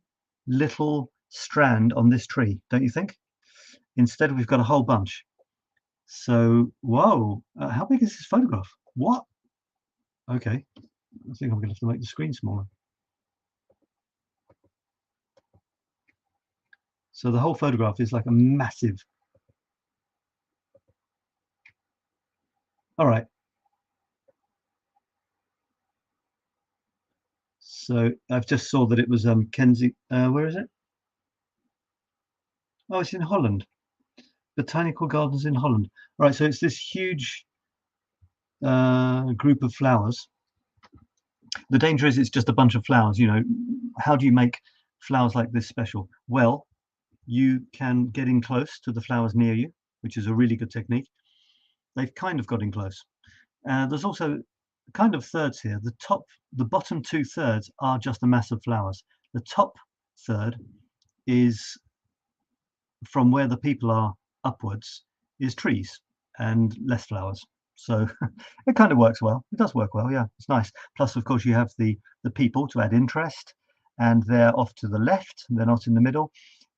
little strand on this tree, don't you think? Instead, we've got a whole bunch. So, whoa, how big is this photograph? What? Okay, I think I'm going to have to make the screen smaller. So the whole photograph is like a massive. All right. So I've just saw that it was Kenzie. Where is it? Oh, it's in Holland. Botanical Gardens in Holland. All right, so it's this huge group of flowers. The danger is it's just a bunch of flowers. You know, how do you make flowers like this special? Well, you can get in close to the flowers near you, which is a really good technique. They've kind of got in close. There's also kind of thirds here. The bottom 2/3 are just a mass of flowers. The top third is from where the people are upwards is trees and less flowers. So it kind of works well. It does work well, yeah, it's nice. Plus, of course, you have the people to add interest, and they're off to the left, they're not in the middle,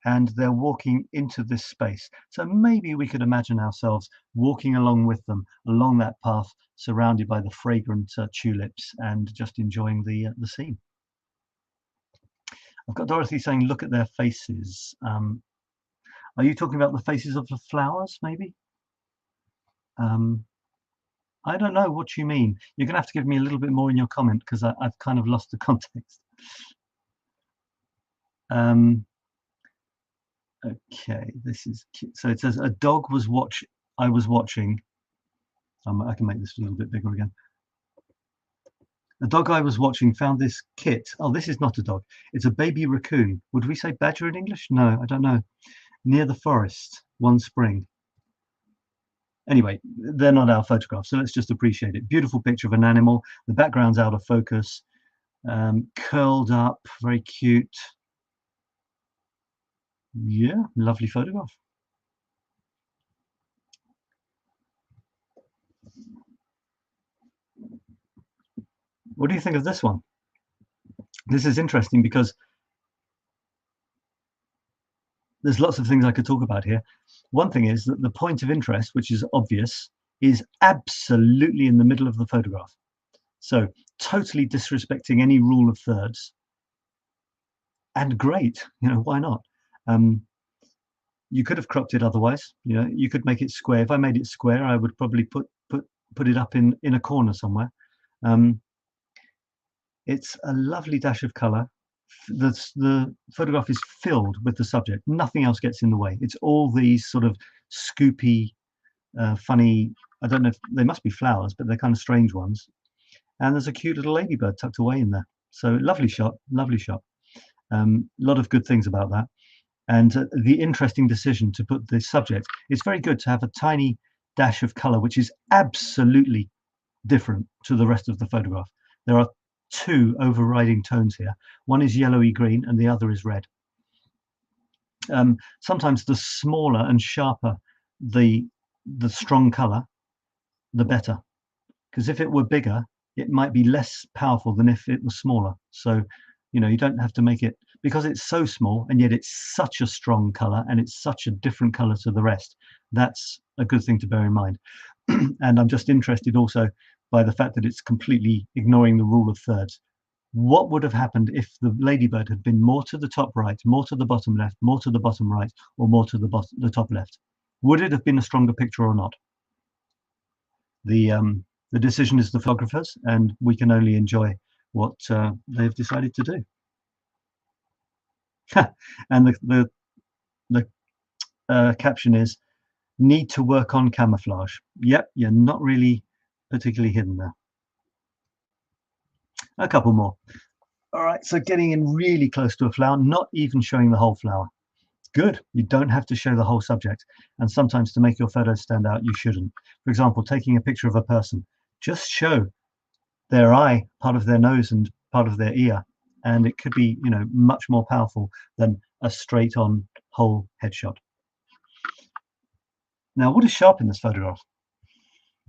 and they're walking into this space. So maybe we could imagine ourselves walking along with them, along that path, surrounded by the fragrant tulips and just enjoying the scene. I've got Dorothy saying, look at their faces. Are you talking about the faces of the flowers, maybe? I don't know what you mean. You're going to have to give me a little bit more in your comment, because I've kind of lost the context. Okay, this is cute. So it says a dog was I was watching. I can make this a little bit bigger again. A dog I was watching found this kit. Oh, this is not a dog. It's a baby raccoon. Would we say badger in English? No, I don't know. Near the forest one spring. Anyway, they're not our photographs, so let's just appreciate it. Beautiful picture of an animal. The background's out of focus. Curled up, very cute. Yeah, lovely photograph. What do you think of this one? This is interesting because there's lots of things I could talk about here. One thing is that the point of interest, which is obvious, is absolutely in the middle of the photograph. So totally disrespecting any rule of thirds. And great, why not? You could have cropped it otherwise. You could make it square. If I made it square, I would probably put it up in a corner somewhere. It's a lovely dash of color. The photograph is filled with the subject. Nothing else gets in the way. It's all these sort of scoopy, funny, I don't know if they must be flowers, but they're kind of strange ones. And there's a cute little ladybird tucked away in there. So lovely shot, lovely shot. A lot of good things about that. And the interesting decision to put the subject, it's very good to have a tiny dash of color, which is absolutely different to the rest of the photograph. There are two overriding tones here. One is yellowy green and the other is red. Sometimes the smaller and sharper the strong color, the better. Because if it were bigger, it might be less powerful than if it was smaller. So, you don't have to make it, because it's so small and yet it's such a strong color and it's such a different color to the rest. That's a good thing to bear in mind. And I'm just interested also by the fact that it's completely ignoring the rule of thirds. What would have happened if the ladybird had been more to the top right, more to the bottom left, more to the bottom right, or more to the top left? Would it have been a stronger picture or not? The decision is the photographer's, and we can only enjoy what they've decided to do. And the caption is, need to work on camouflage. Yep, you're not really particularly hidden there. A couple more. All right, so getting in really close to a flower, not even showing the whole flower. Good, you don't have to show the whole subject. And sometimes to make your photos stand out, you shouldn't. For example, taking a picture of a person, just show their eye, part of their nose and part of their ear. And it could be, much more powerful than a straight on whole headshot. Now, what is sharp in this photograph?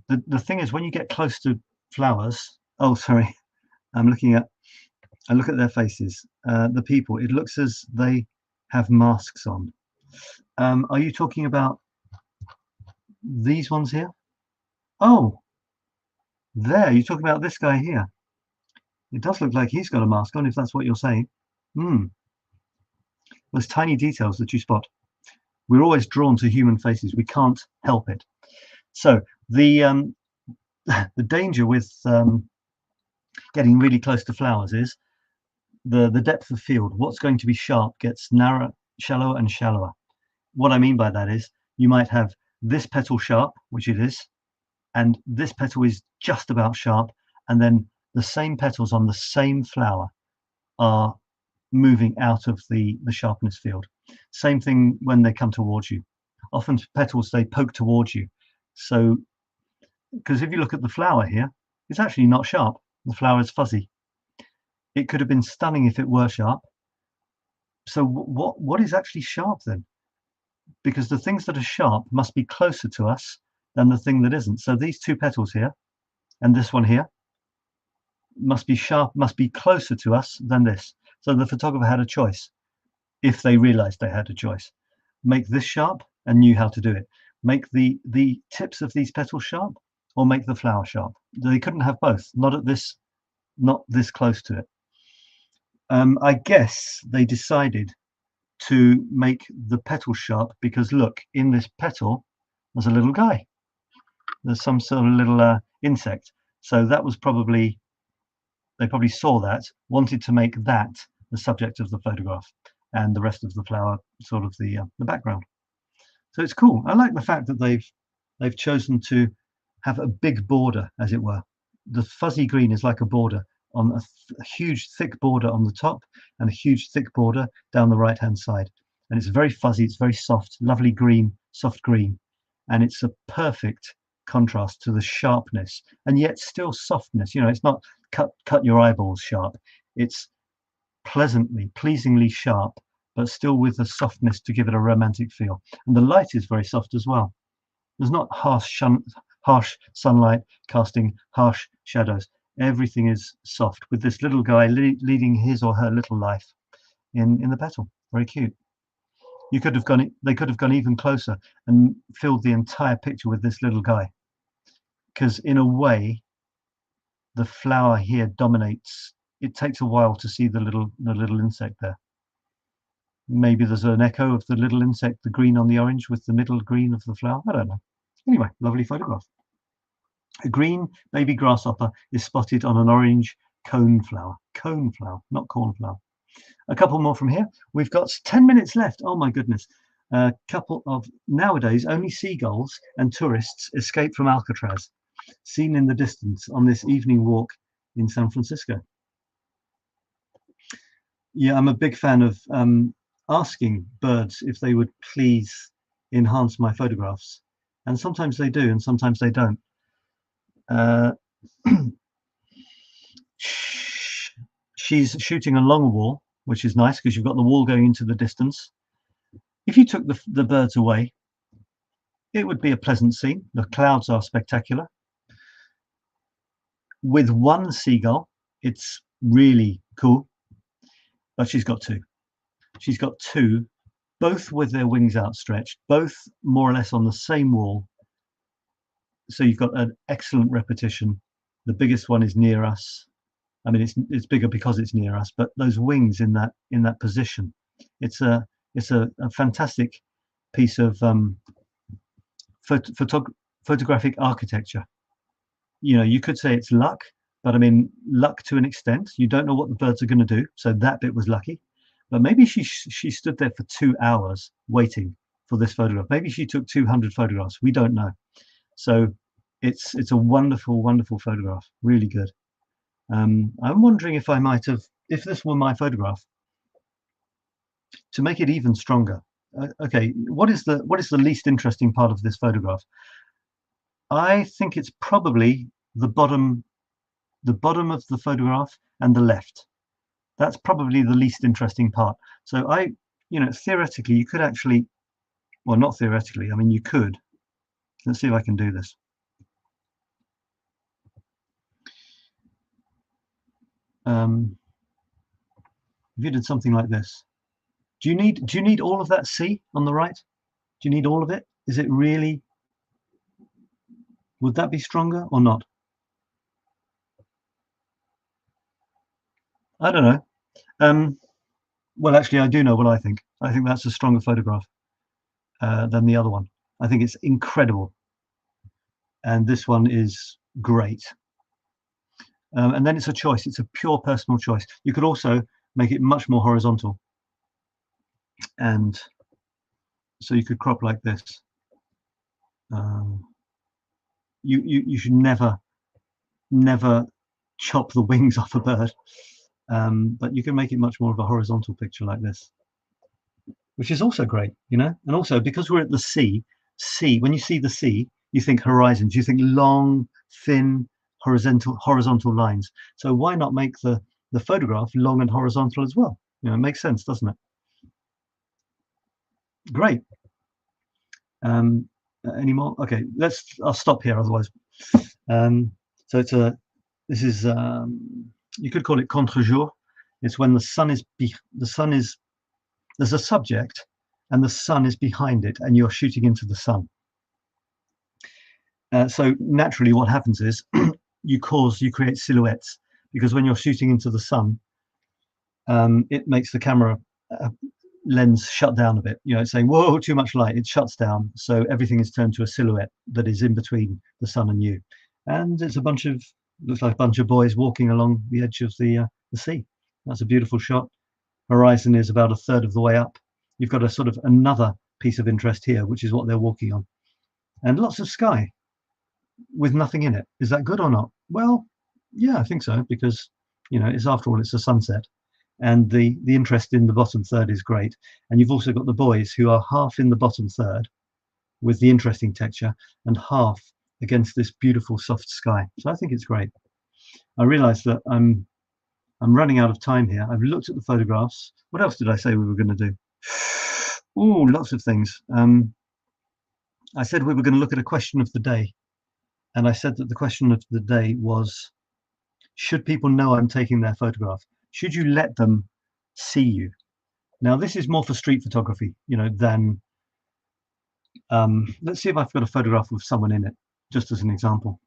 The thing is, when you get close to flowers, oh, sorry, I look at their faces, the people, it looks as they have masks on. Are you talking about these ones here? Oh, there, you're talking about this guy here. It does look like he's got a mask on, if that's what you're saying. Those tiny details that you spot. We're always drawn to human faces. We can't help it. So the danger with getting really close to flowers is the depth of field. What's going to be sharp gets narrower, shallower and shallower. What I mean by that is you might have this petal sharp, which it is, and this petal is just about sharp, and then the same petals on the same flower are moving out of the sharpness field. Same thing when they come towards you. Often petals, they poke towards you. So, because if you look at the flower here, it's actually not sharp. The flower is fuzzy. It could have been stunning if it were sharp. So what is actually sharp then? Because the things that are sharp must be closer to us than the thing that isn't. So these two petals here and this one here must be sharp, must be closer to us than this. So the photographer had a choice, if they realized they had a choice. Make this sharp and knew how to do it. Make the tips of these petals sharp, or make the flower sharp. They couldn't have both, not this close to it. I guess they decided to make the petal sharp because look, in this petal there's a little guy. There's some sort of little insect. So that was probably, they probably saw that, wanted to make that the subject of the photograph, and the rest of the flower sort of the background. So it's cool. I like the fact that they've chosen to have a big border, as it were. The fuzzy green is like a border, on a huge thick border on the top and a huge thick border down the right hand side. And it's very fuzzy, it's very soft, lovely green, soft green, and it's a perfect contrast to the sharpness and yet still softness. You know, it's not cut your eyeballs sharp, it's pleasingly sharp, but still with the softness to give it a romantic feel. And the light is very soft as well. There's not harsh sunlight casting harsh shadows. Everything is soft, with this little guy leading his or her little life in the petal. Very cute. They could have gone even closer and filled the entire picture with this little guy, because in a way the flower here dominates. It takes a while to see the little insect there. Maybe there's an echo of the little insect, the green on the orange with the middle green of the flower. I don't know. Anyway, lovely photograph. A green baby grasshopper is spotted on an orange coneflower. Coneflower, not cornflower. A couple more from here. We've got 10 minutes left. Oh my goodness. A couple of, nowadays, only seagulls and tourists escape from Alcatraz, seen in the distance on this evening walk in San Francisco. Yeah, I'm a big fan of asking birds if they would please enhance my photographs. And sometimes they do, and sometimes they don't. She's shooting along a wall, which is nice because you've got the wall going into the distance. If you took the birds away, it would be a pleasant scene. The clouds are spectacular. With one seagull, it's really cool, but she's got two. She's got two, both with their wings outstretched, both more or less on the same wall. So you've got an excellent repetition. The biggest one is near us. I mean, it's bigger because it's near us, but those wings in that position, it's a fantastic piece of photographic architecture. You know, you could say it's luck, but I mean, luck to an extent. You don't know what the birds are going to do, so that bit was lucky. But maybe she stood there for 2 hours waiting for this photograph. Maybe she took 200 photographs. We don't know. So it's a wonderful, wonderful photograph. Really good. I'm wondering if I might have, if this were my photograph, to make it even stronger. Okay, what is the least interesting part of this photograph? I think it's probably the bottom of the photograph and the left. That's probably the least interesting part. So theoretically, you could actually, well, not theoretically, I mean, you could. Let's see if I can do this. If you did something like this, do you need all of that C on the right? Do you need all of it? Is it really? Would that be stronger or not? I don't know. Well, actually, I do know what I think. I think that's a stronger photograph than the other one. I think it's incredible. And this one is great. And then it's a choice. It's a pure personal choice. You could also make it much more horizontal. And so you could crop like this. You should never chop the wings off a bird. But you can make it much more of a horizontal picture like this, which is also great, you know. And also, because we're at the sea, when you see the sea, you think horizons, you think long, thin, horizontal lines. So why not make the photograph long and horizontal as well? You know, it makes sense, doesn't it? Great. Any more? Okay, I'll stop here, otherwise. So this is you could call it contre-jour. It's when the sun is there's a subject and the sun is behind it, and you're shooting into the sun. So naturally, what happens is you create silhouettes, because when you're shooting into the sun, it makes the camera lens shut down a bit. You know, it's saying, whoa, too much light. It shuts down, so everything is turned to a silhouette that is in between the sun and you. And it's looks like a bunch of boys walking along the edge of the sea. That's a beautiful shot. Horizon is about 1/3 of the way up. You've got a sort of another piece of interest here, which is what they're walking on, and lots of sky with nothing in it. Is that good or not? Well, yeah, I think so, because You know, it's after all, it's a sunset, and the interest in the bottom third is great. And you've also got the boys who are half in the bottom third with the interesting texture and half against this beautiful soft sky. So I think it's great. I realise that I'm running out of time here. I've looked at the photographs. What else did I say we were going to do? Oh, lots of things. I said we were going to look at a question of the day, and I said that the question of the day was, should people know I'm taking their photograph? Should you let them see you? Now, this is more for street photography, you know, than let's see if I've got a photograph with someone in it, just as an example.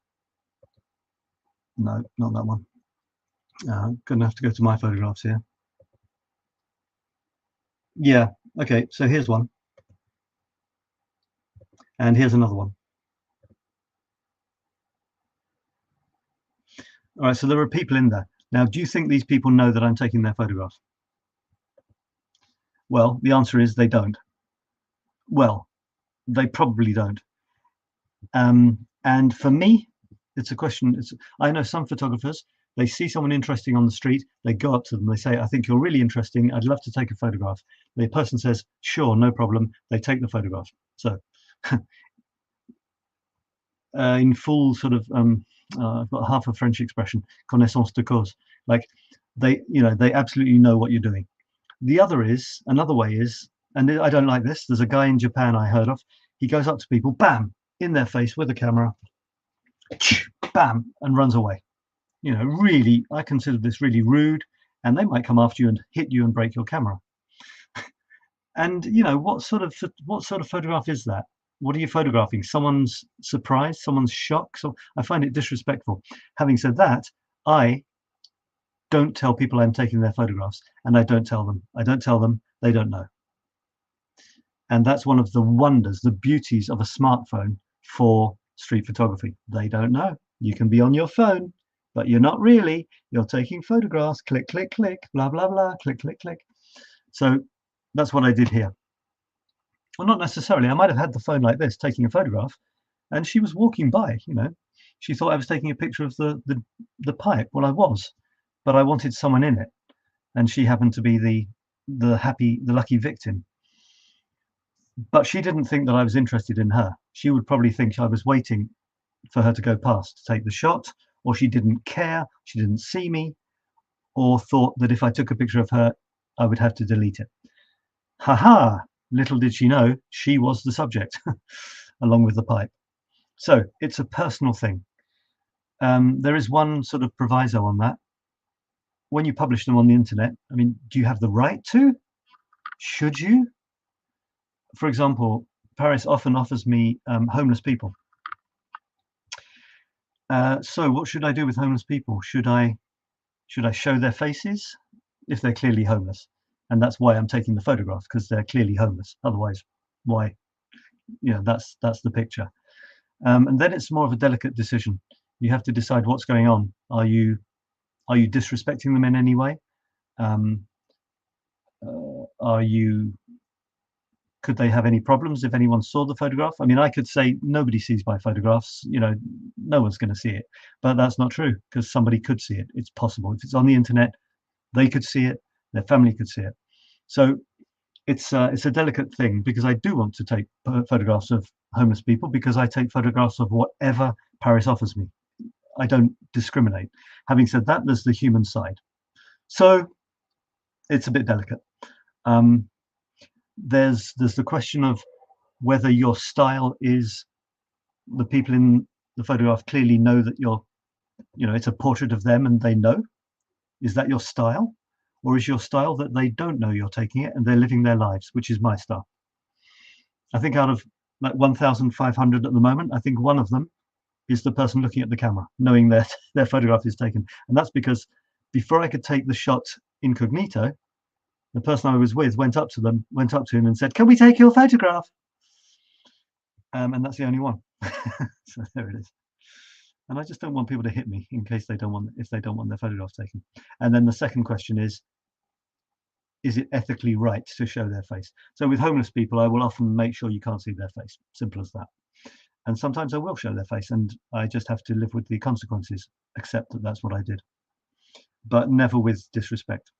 No, not that one. I'm gonna have to go to my photographs here. Yeah, okay, so here's one. And here's another one. All right, so there are people in there. Now, do you think these people know that I'm taking their photograph? Well, the answer is they don't. Well, they probably don't. And for me, it's a question. I know some photographers, they see someone interesting on the street, they go up to them, they say, I think you're really interesting, I'd love to take a photograph. The person says, sure, no problem, they take the photograph. So in full sort of, I've got half a French expression, connaissance de cause, like they absolutely know what you're doing. The another way is, and I don't like this, there's a guy in Japan I heard of, he goes up to people, bam, in their face with a camera, bam, and runs away. You know, really, I consider this really rude, and they might come after you and hit you and break your camera. And you know, what sort of photograph is that? What are you photographing? Someone's surprise, someone's shock? So I find it disrespectful. Having said that, I don't tell people I'm taking their photographs, and I don't tell them, they don't know. And that's one of the wonders, the beauties of a smartphone for street photography. They don't know. You can be on your phone, but you're not really. You're taking photographs, click, click, click, blah, blah, blah, click, click, click. So that's what I did here. Well, not necessarily. I might have had the phone like this, taking a photograph, and she was walking by, you know. She thought I was taking a picture of the pipe. Well, I was, but I wanted someone in it, and she happened to be the lucky victim. But she didn't think that I was interested in her. She would probably think I was waiting for her to go past to take the shot, or she didn't care, she didn't see me, or thought that if I took a picture of her, I would have to delete it. Ha! Little did she know, she was the subject, along with the pipe. So it's a personal thing. There is one sort of proviso on that. When you publish them on the internet, I mean, do you have the right to? Should you? For example, Paris often offers me homeless people. So what should I do with homeless people? Should I show their faces if they're clearly homeless? And that's why I'm taking the photograph, because they're clearly homeless. Otherwise, why? You know, that's the picture. And then it's more of a delicate decision. You have to decide what's going on. Are you disrespecting them in any way? Could they have any problems if anyone saw the photograph? I mean, I could say nobody sees my photographs, you know, no one's going to see it, but that's not true, because somebody could see it. It's possible. If it's on the internet, they could see it, their family could see it. So it's a delicate thing, because I do want to take photographs of homeless people, because I take photographs of whatever Paris offers me. I don't discriminate. Having said that, there's the human side. So it's a bit delicate. There's the question of whether your style is, the people in the photograph clearly know that you're, you know, it's a portrait of them and they know. Is that your style? Or is your style that they don't know you're taking it and they're living their lives, which is my style? I think out of like 1,500 at the moment, I think one of them is the person looking at the camera, knowing that their photograph is taken. And that's because before I could take the shot incognito, the person I was with went up to him and said, "Can we take your photograph?" And that's the only one. So there it is. And I just don't want people to hit me in case if they don't want their photograph taken. And then the second question is it ethically right to show their face? So with homeless people, I will often make sure you can't see their face. Simple as that. And sometimes I will show their face, and I just have to live with the consequences, accept that that's what I did. but never with disrespect.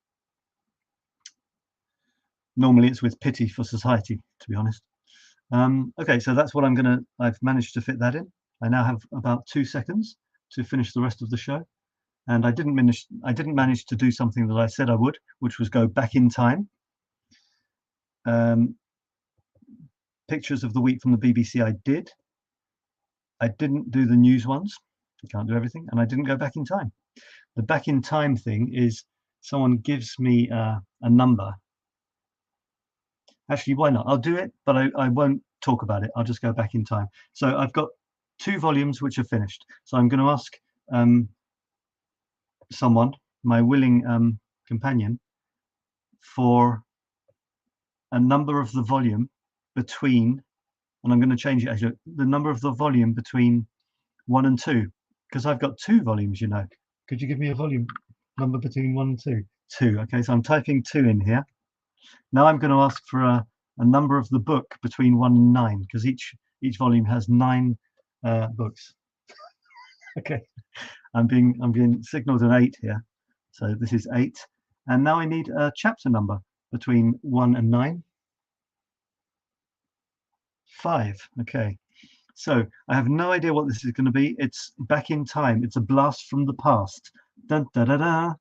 Normally it's with pity for society, to be honest. Okay, so that's what I've managed to fit that in. I now have about 2 seconds to finish the rest of the show. And I didn't manage to do something that I said I would, which was go back in time. Pictures of the week from the BBC I did. I didn't do the news ones. You can't do everything. And I didn't go back in time. The back in time thing is someone gives me a number. Actually, why not? I'll do it, but I won't talk about it. I'll just go back in time. So I've got 2 volumes which are finished. So I'm going to ask someone, my willing companion, for a number of the volume between, and I'm going to change it actually, the number of the volume between 1 and 2, because I've got 2 volumes, you know. Could you give me a volume number between 1 and 2? 2. Okay, so I'm typing 2 in here. Now I'm going to ask for a number of the book between 1 and 9, because each volume has 9 books. Okay, I'm being signaled an 8 here, so this is 8, and now I need a chapter number between 1 and 9. 5. Okay, so I have no idea what this is going to be. It's back in time. It's a blast from the past. Dun, da, da, da.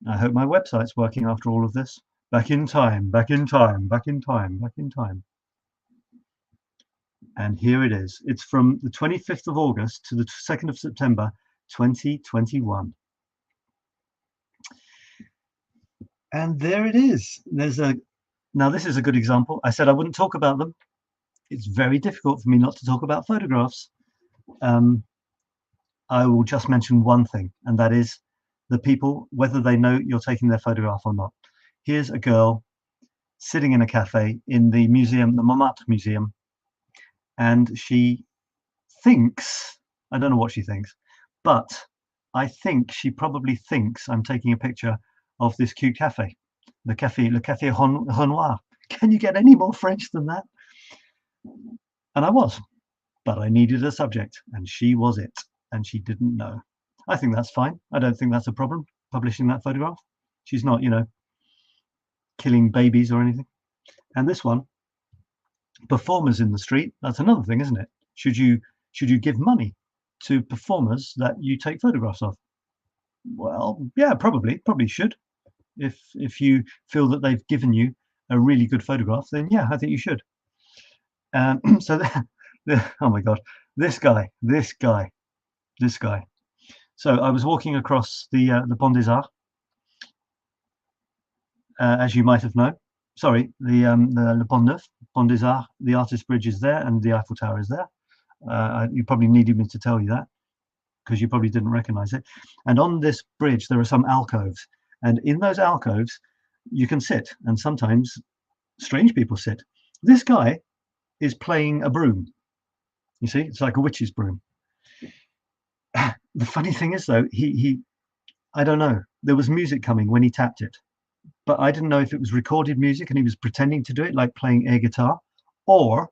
I hope my website's working after all of this. Back in time, back in time, back in time, back in time. And here it is. It's from the 25th of August to the 2nd of September, 2021. And there it is. Now this is a good example. I said I wouldn't talk about them. It's very difficult for me not to talk about photographs. I will just mention one thing, and that is the people, whether they know you're taking their photograph or not. Here's a girl sitting in a cafe in the museum, the Montmartre Museum, and she thinks, I don't know what she thinks, but I think she probably thinks I'm taking a picture of this cute cafe, le Café Renoir. Can you get any more French than that? And I was, but I needed a subject, and she was it, and she didn't know. I think that's fine. I don't think that's a problem, publishing that photograph. She's not, you know, killing babies or anything. And this one, performers in the street, that's another thing, isn't it? Should you give money to performers that you take photographs of? Well, yeah, probably should. If you feel that they've given you a really good photograph, then yeah, I think you should. So oh my god, this guy. So I was walking across the Pont des Arts, as you might have known. Sorry, the Pont Neuf, Pont des Arts, the Artist Bridge is there, and the Eiffel Tower is there. You probably needed me to tell you that, because you probably didn't recognize it. And on this bridge there are some alcoves, and in those alcoves you can sit, and sometimes strange people sit. This guy is playing a broom. You see, it's like a witch's broom. The funny thing is though, I don't know, there was music coming when he tapped it, but I didn't know if it was recorded music and he was pretending to do it, like playing air guitar, or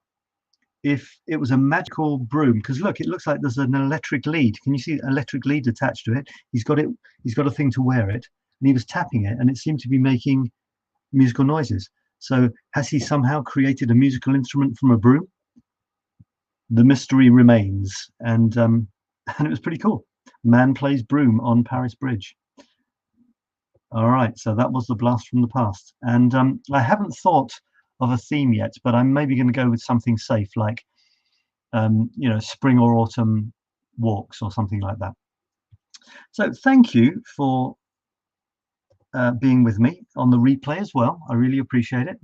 if it was a magical broom. Because look, it looks like there's an electric lead. Can you see an electric lead attached to it? He's got a thing to wear it, and he was tapping it, and it seemed to be making musical noises. So has he somehow created a musical instrument from a broom? The mystery remains. And it was pretty cool. Man plays broom on Paris Bridge. All right, so that was the blast from the past. And I haven't thought of a theme yet, but I'm maybe going to go with something safe, like you know, spring or autumn walks or something like that. So thank you for being with me on the replay as well. I really appreciate it.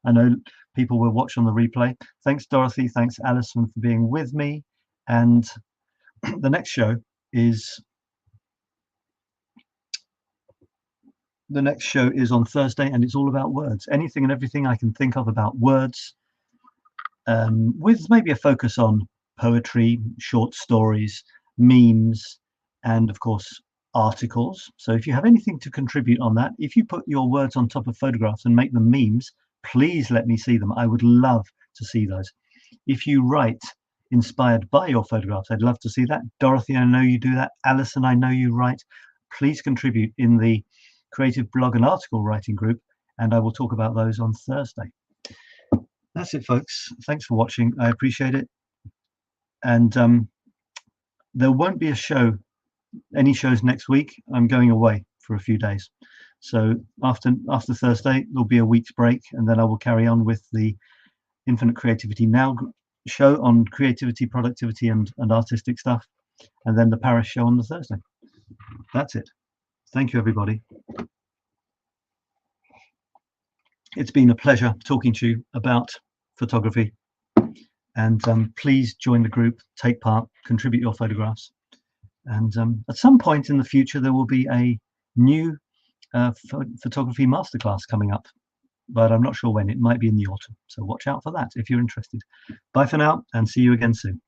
I know people will watch on the replay. Thanks Dorothy, thanks Alison for being with me. And the next show is on Thursday, and it's all about words. Anything and everything I can think of about words, with maybe a focus on poetry, short stories, memes, and of course articles. So if you have anything to contribute on that, if you put your words on top of photographs and make them memes, please let me see them. I would love to see those. If you write inspired by your photographs, I'd love to see that. Dorothy, I know you do that. Alison, I know you write. please contribute in the creative blog and article writing group, and I will talk about those on Thursday. That's it, folks. Thanks for watching. I appreciate it. And there won't be any shows next week. I'm going away for a few days. So after Thursday, there'll be a week's break, and then I will carry on with the Infinite Creativity Now show on creativity, productivity, and artistic stuff, and then the Paris show on the Thursday. That's it. Thank you, everybody. It's been a pleasure talking to you about photography, and please join the group, take part, contribute your photographs, and at some point in the future there will be a new photography masterclass coming up, but I'm not sure when. It might be in the autumn, so watch out for that if you're interested. Bye for now, and see you again soon.